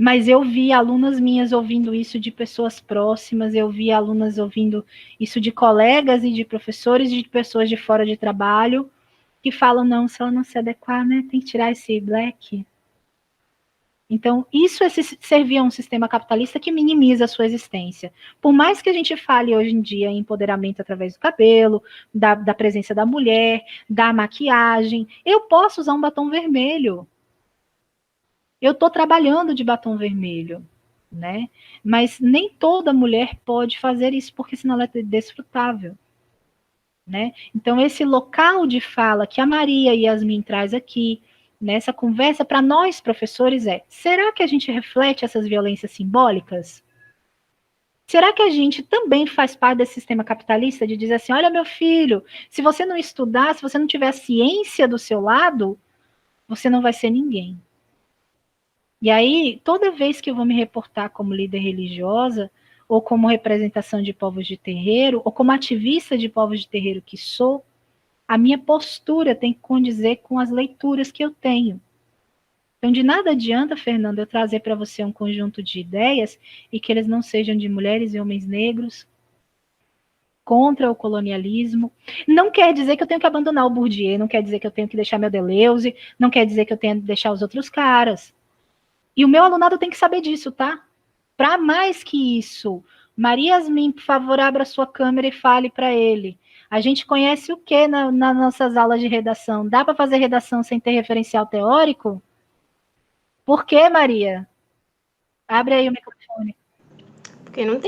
Mas eu vi alunas minhas ouvindo isso de pessoas próximas, eu vi alunas ouvindo isso de colegas e de professores e de pessoas de fora de trabalho, que falam, não, se ela não se adequar, né, tem que tirar esse black. Então, isso servia a um sistema capitalista que minimiza a sua existência. Por mais que a gente fale hoje em dia em empoderamento através do cabelo, da presença da mulher, da maquiagem, eu posso usar um batom vermelho. Eu estou trabalhando de batom vermelho, né? Mas nem toda mulher pode fazer isso, porque senão ela é desfrutável, né? Então, esse local de fala que a Maria e Yasmin traz aqui, nessa conversa, para nós, professores, será que a gente reflete essas violências simbólicas? Será que a gente também faz parte desse sistema capitalista de dizer assim, olha, meu filho, se você não estudar, se você não tiver a ciência do seu lado, você não vai ser ninguém. E aí, toda vez que eu vou me reportar como líder religiosa, ou como representação de povos de terreiro, ou como ativista de povos de terreiro que sou, a minha postura tem que condizer com as leituras que eu tenho. Então, de nada adianta, Fernando, eu trazer para você um conjunto de ideias e que eles não sejam de mulheres e homens negros, contra o colonialismo. Não quer dizer que eu tenho que abandonar o Bourdieu, não quer dizer que eu tenho que deixar meu Deleuze, não quer dizer que eu tenho que deixar os outros caras. E o meu alunado tem que saber disso, tá? Para mais que isso, Maria Yasmin, por favor, abra sua câmera e fale para ele. A gente conhece o que nas nossas aulas de redação? Dá para fazer redação sem ter referencial teórico? Por quê, Maria? Abre aí o microfone. Porque não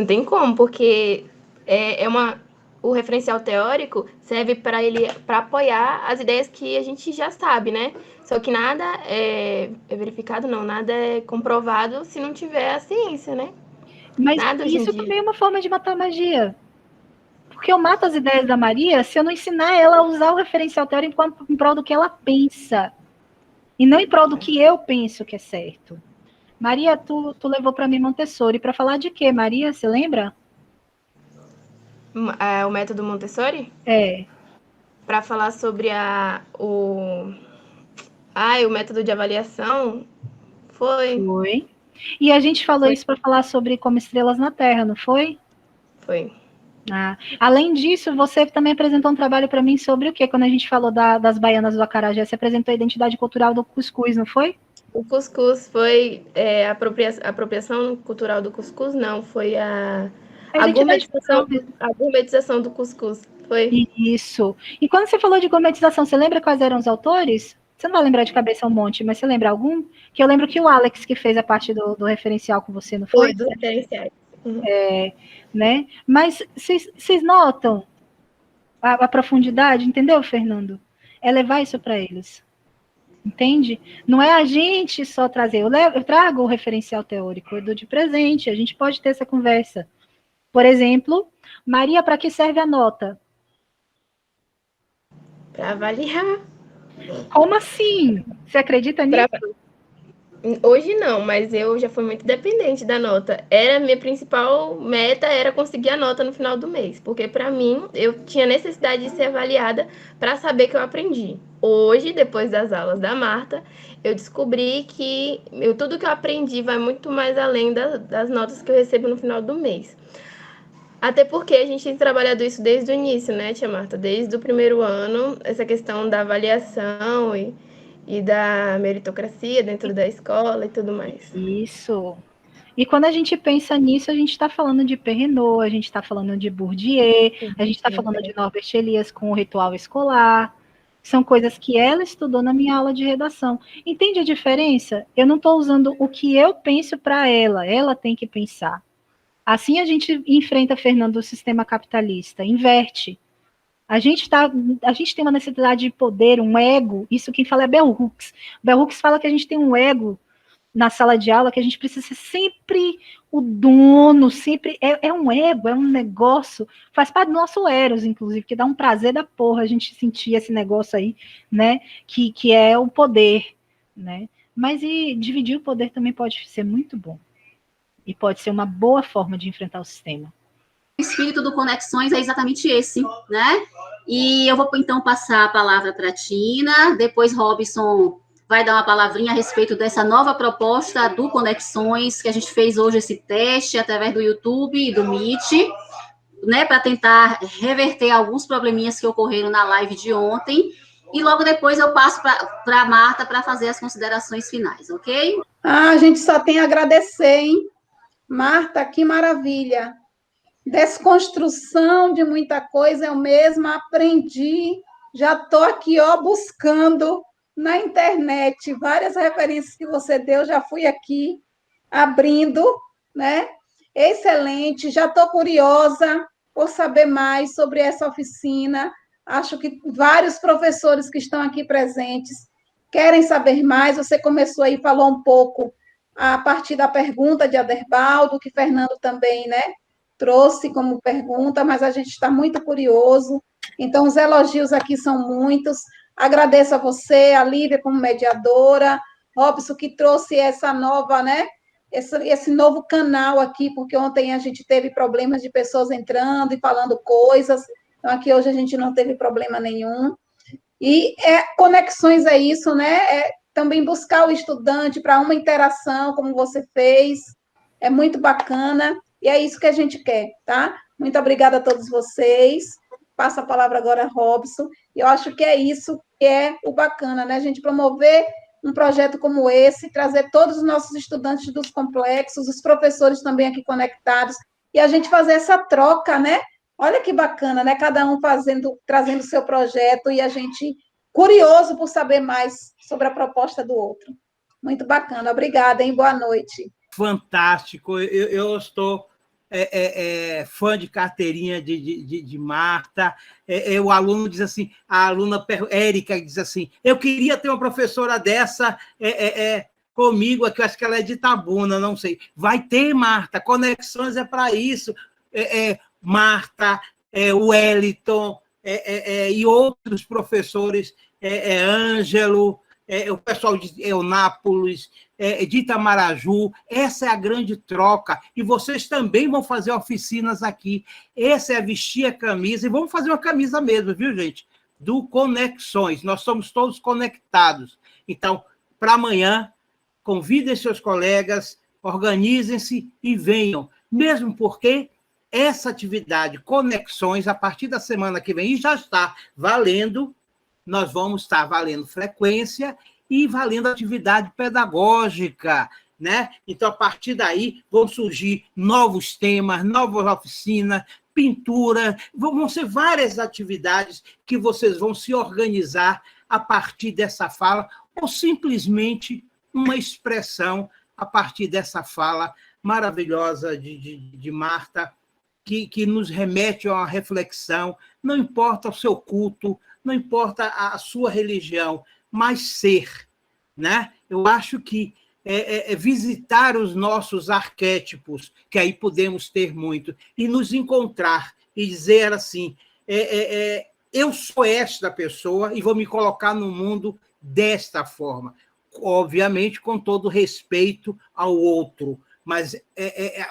tem como, porque o referencial teórico serve para apoiar as ideias que a gente já sabe, né? Só que nada é verificado, não, nada é comprovado se não tiver a ciência, né? Mas nada isso também é uma forma de matar a magia. Porque eu mato as ideias da Maria se eu não ensinar ela a usar o referencial teórico em prol do que ela pensa. E não em prol do que eu penso que é certo. Maria, tu levou para mim Montessori para falar de quê, Maria? Você lembra? O método Montessori? É. Para falar sobre o método de avaliação. Foi. E a gente falou isso para falar sobre como estrelas na Terra, não foi? Foi. Além disso, você também apresentou um trabalho para mim sobre o quê? Quando a gente falou das baianas do acarajé, você apresentou a identidade cultural do cuscuz, não foi? O cuscuz foi a apropriação cultural do cuscuz, não, foi a gourmetização do cuscuz. Foi. Isso. E quando você falou de gourmetização, você lembra quais eram os autores? Você não vai lembrar de cabeça um monte, mas você lembra algum? Que eu lembro que o Alex que fez a parte do referencial com você, não foi? Foi, dos referenciais. Uhum. Né? Mas vocês notam a profundidade, entendeu, Fernando? É levar isso para eles. Entende? Não é a gente só trazer. Eu trago o referencial teórico, eu dou de presente, a gente pode ter essa conversa. Por exemplo, Maria, para que serve a nota? Para avaliar. Como assim? Você acredita nisso? Hoje não, mas eu já fui muito dependente da nota. Minha principal meta era conseguir a nota no final do mês, porque para mim eu tinha necessidade de ser avaliada para saber que eu aprendi. Hoje, depois das aulas da Marta, eu descobri que tudo que eu aprendi vai muito mais além das notas que eu recebo no final do mês. Até porque a gente tem trabalhado isso desde o início, né, tia Marta? Desde o primeiro ano, essa questão da avaliação e da meritocracia dentro da escola e tudo mais. Isso. E quando a gente pensa nisso, a gente está falando de Perrenot, a gente está falando de Bourdieu, a gente está falando de Norbert Elias com o ritual escolar. São coisas que ela estudou na minha aula de redação. Entende a diferença? Eu não estou usando o que eu penso para ela tem que pensar. Assim a gente enfrenta, Fernando, o sistema capitalista, inverte. A gente tem uma necessidade de poder, um ego, isso quem fala é Bell Hooks. Bell Hooks fala que a gente tem um ego na sala de aula, que a gente precisa ser sempre o dono, sempre, é um ego, é um negócio, faz parte do nosso eros, inclusive, que dá um prazer da porra a gente sentir esse negócio aí, né, que é o poder, né, mas dividir o poder também pode ser muito bom, e pode ser uma boa forma de enfrentar o sistema. O espírito do Conexões é exatamente esse, né, e eu vou, então, passar a palavra para a Tina, depois Robson vai dar uma palavrinha a respeito dessa nova proposta do Conexões, que a gente fez hoje esse teste através do YouTube e do Meet, né, para tentar reverter alguns probleminhas que ocorreram na live de ontem, e logo depois eu passo para a Marta para fazer as considerações finais, ok? A gente só tem a agradecer, hein? Marta, que maravilha! Desconstrução de muita coisa, eu mesma aprendi, já estou aqui, ó, buscando na internet, várias referências que você deu, já fui aqui abrindo, né? Excelente, já estou curiosa por saber mais sobre essa oficina. Acho que vários professores que estão aqui presentes querem saber mais. Você começou aí, falou um pouco a partir da pergunta de Aderbaldo, que Fernando também, né, trouxe como pergunta, mas a gente está muito curioso. Então, os elogios aqui são muitos. Agradeço a você, a Lívia, como mediadora, Robson, que trouxe essa nova, né? Esse novo canal aqui, porque ontem a gente teve problemas de pessoas entrando e falando coisas, então aqui hoje a gente não teve problema nenhum. E Conexões é isso, né? É também buscar o estudante para uma interação, como você fez, é muito bacana, e é isso que a gente quer, tá? Muito obrigada a todos vocês. Passo a palavra agora a Robson, e eu acho que é isso que é o bacana, né? A gente promover um projeto como esse, trazer todos os nossos estudantes dos complexos, os professores também aqui conectados, e a gente fazer essa troca, né? Olha que bacana, né? Cada um trazendo o seu projeto e a gente curioso por saber mais sobre a proposta do outro. Muito bacana. Obrigada, hein? Boa noite. Fantástico. Eu estou fã de carteirinha de Marta. O aluno diz assim, a aluna Érica diz assim, eu queria ter uma professora dessa comigo, que eu acho que ela é de Itabuna, não sei. Vai ter, Marta, Conexões é para isso. Marta, o Wellington e outros professores, Ângelo, o pessoal de Eunápolis, de Itamaraju, essa é a grande troca, e vocês também vão fazer oficinas aqui, essa é vestir a camisa, e vamos fazer uma camisa mesmo, viu, gente? Do Conexões, nós somos todos conectados. Então, para amanhã, convidem seus colegas, organizem-se e venham, mesmo porque essa atividade Conexões, a partir da semana que vem, e já está valendo, nós vamos estar valendo frequência e valendo atividade pedagógica, né? Então, a partir daí, vão surgir novos temas, novas oficinas, pintura, vão ser várias atividades que vocês vão se organizar a partir dessa fala, ou simplesmente uma expressão a partir dessa fala maravilhosa de Marta, que nos remete a uma reflexão, não importa o seu culto, não importa a sua religião, mas ser, né? Eu acho que visitar os nossos arquétipos, que aí podemos ter muito, e nos encontrar e dizer assim, eu sou esta pessoa e vou me colocar no mundo desta forma, obviamente com todo respeito ao outro, mas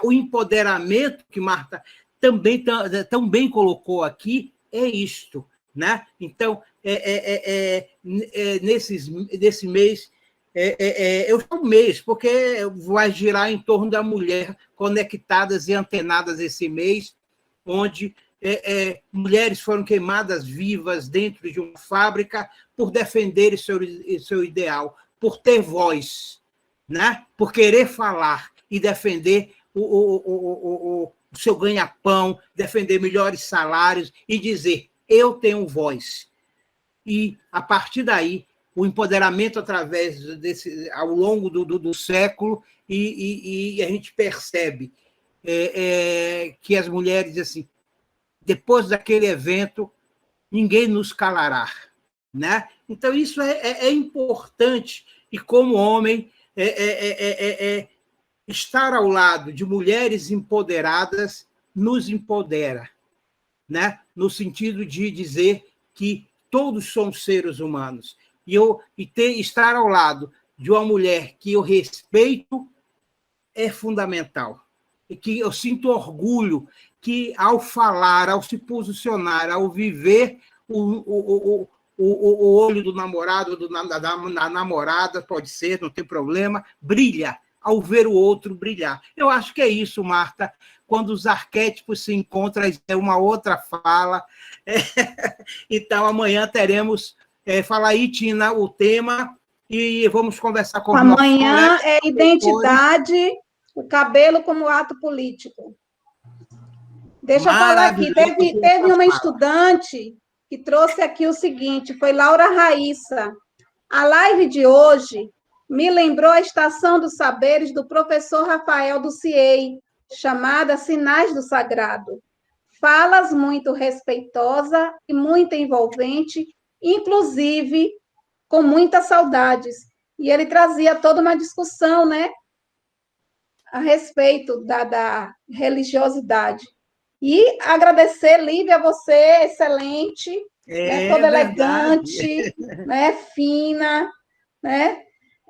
o empoderamento que Marta também tão bem colocou aqui é isto, né? Então, nesse mês, eu falo mês, porque vai girar em torno da mulher conectadas e antenadas esse mês, onde mulheres foram queimadas vivas dentro de uma fábrica por defender seu ideal, por ter voz, né? Por querer falar e defender o seu ganha-pão, defender melhores salários e dizer, eu tenho voz. E, a partir daí, o empoderamento através ao longo do século, e a gente percebe que as mulheres, assim, depois daquele evento, ninguém nos calará, né? Então, isso é importante, e como homem, estar ao lado de mulheres empoderadas nos empodera, né? No sentido de dizer que todos somos seres humanos. Estar ao lado de uma mulher que eu respeito é fundamental. E que eu sinto orgulho que, ao falar, ao se posicionar, ao viver o olho do namorado, da namorada, pode ser, não tem problema, brilha, ao ver o outro brilhar. Eu acho que é isso, Marta, quando os arquétipos se encontram, é uma outra fala. Então, amanhã teremos, fala aí, Tina, o tema, e vamos conversar com amanhã é identidade, o cabelo como ato político. Deixa eu falar aqui, teve uma estudante que trouxe aqui o seguinte, foi Laura Raíssa. A live de hoje me lembrou a Estação dos Saberes do professor Rafael do CIEI, chamada Sinais do Sagrado. Falas muito respeitosa e muito envolvente, inclusive com muitas saudades. E ele trazia toda uma discussão, né, a respeito da religiosidade. E agradecer, Lívia, você, excelente, né, toda elegante, né, fina, né,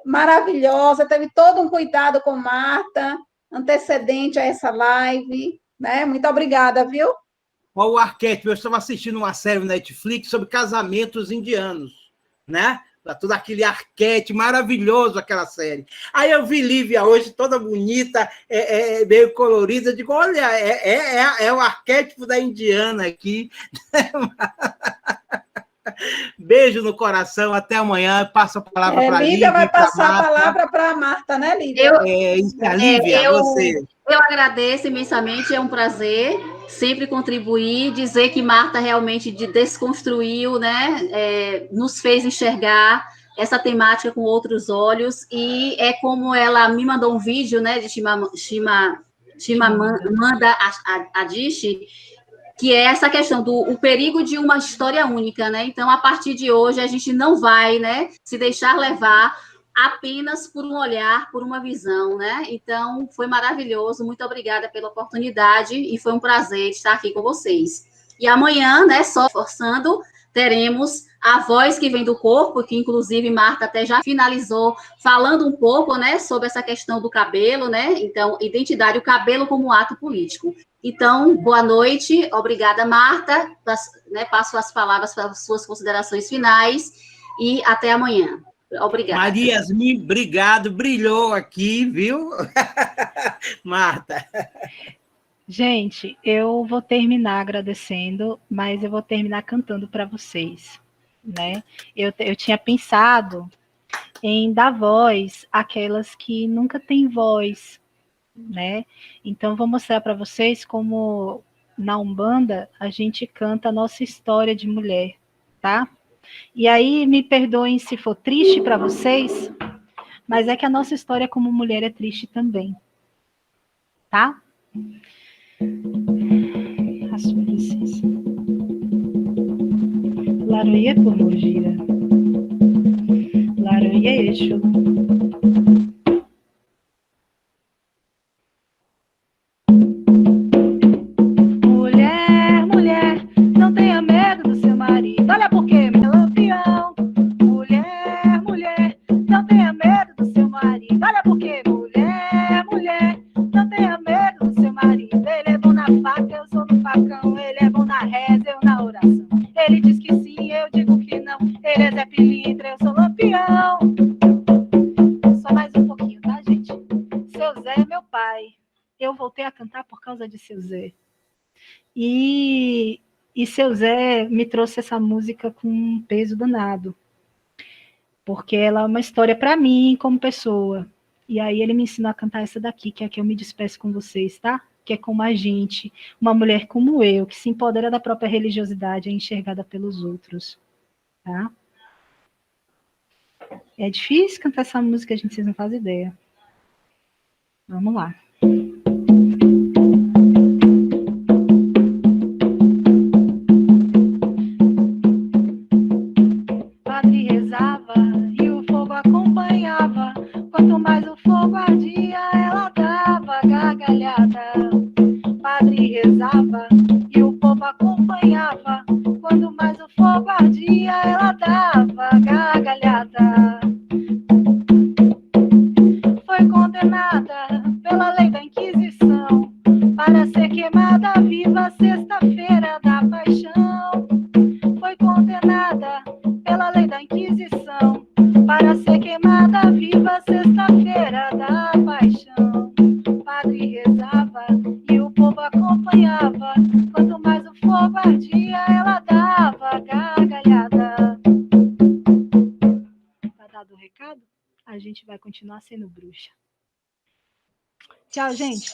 maravilhosa, teve todo um cuidado com Marta, antecedente a essa live, né? Muito obrigada, viu? Olha o arquétipo, eu estava assistindo uma série no Netflix sobre casamentos indianos, né? Todo aquele arquétipo, maravilhoso aquela série. Aí eu vi Lívia hoje, toda bonita, meio colorida, digo, olha, é o arquétipo da indiana aqui. Beijo no coração, até amanhã. Passo a palavra para a Lívia. Lívia vai passar a palavra para a Marta, né, Lívia? Lívia, você. Eu agradeço imensamente, é um prazer sempre contribuir, dizer que Marta realmente desconstruiu, né, nos fez enxergar essa temática com outros olhos, e é como ela me mandou um vídeo, né, de Chimamanda Adichie, que é essa questão do o perigo de uma história única, né? Então, a partir de hoje, a gente não vai, né, se deixar levar apenas por um olhar, por uma visão, né? Então, foi maravilhoso, muito obrigada pela oportunidade e foi um prazer estar aqui com vocês. E amanhã, né, só forçando, teremos a voz que vem do corpo, que inclusive Marta até já finalizou falando um pouco, né, sobre essa questão do cabelo, né? Então, identidade, o cabelo como ato político. Então, boa noite, obrigada, Marta, passo as palavras para as suas considerações finais e até amanhã. Obrigada. Maria Yasmin, obrigado, brilhou aqui, viu? Marta. Gente, eu vou terminar agradecendo, mas eu vou terminar cantando para vocês, né? Eu tinha pensado em dar voz àquelas que nunca têm voz, né? Então, vou mostrar para vocês como na Umbanda a gente canta a nossa história de mulher, tá? E aí, me perdoem se for triste para vocês, mas é que a nossa história como mulher é triste também, tá? A sua licença. Laroie Pomogira. Laroie Exu. Mulher, mulher, não tenha medo do seu marido. Olha por quê, meu lampião. Mulher, mulher, não tenha medo do seu marido. Olha por quê, mulher, mulher, não tenha medo do seu marido. Ele é bom na faca, eu sou no facão. Ele é bom na reza, eu na oração. Ele diz que sim, eu digo que não. Ele é Zé Pilintra, eu sou lampião. Só mais um pouquinho, tá, gente? Seu Zé é meu pai. Eu voltei a cantar por causa de seu Zé. E seu Zé me trouxe essa música com um peso danado, porque ela é uma história para mim como pessoa. E aí ele me ensinou a cantar essa daqui, que é a que eu me despeço com vocês, tá? Que é como a gente, uma mulher como eu, que se empodera da própria religiosidade, é enxergada pelos outros, tá? É difícil cantar essa música, gente, vocês não fazem ideia. Vamos lá. Padre rezava e o fogo acompanhava. Quanto mais o fogo ardia, ela dava gargalhada. Padre rezava e o povo acompanhava. Quanto mais o fogo ardia, ela dava gargalhada. Foi condenada pela lei da Inquisição para ser queimada viva sexta-feira da paixão. Foi condenada pela lei da Inquisição para ser queimada viva sexta-feira da paixão. Padre rezava e o povo acompanhava. Quanto mais o fogo ardia, ela dava gargalhada. Tá dado o recado? A gente vai continuar sendo bruxa. Tchau, gente.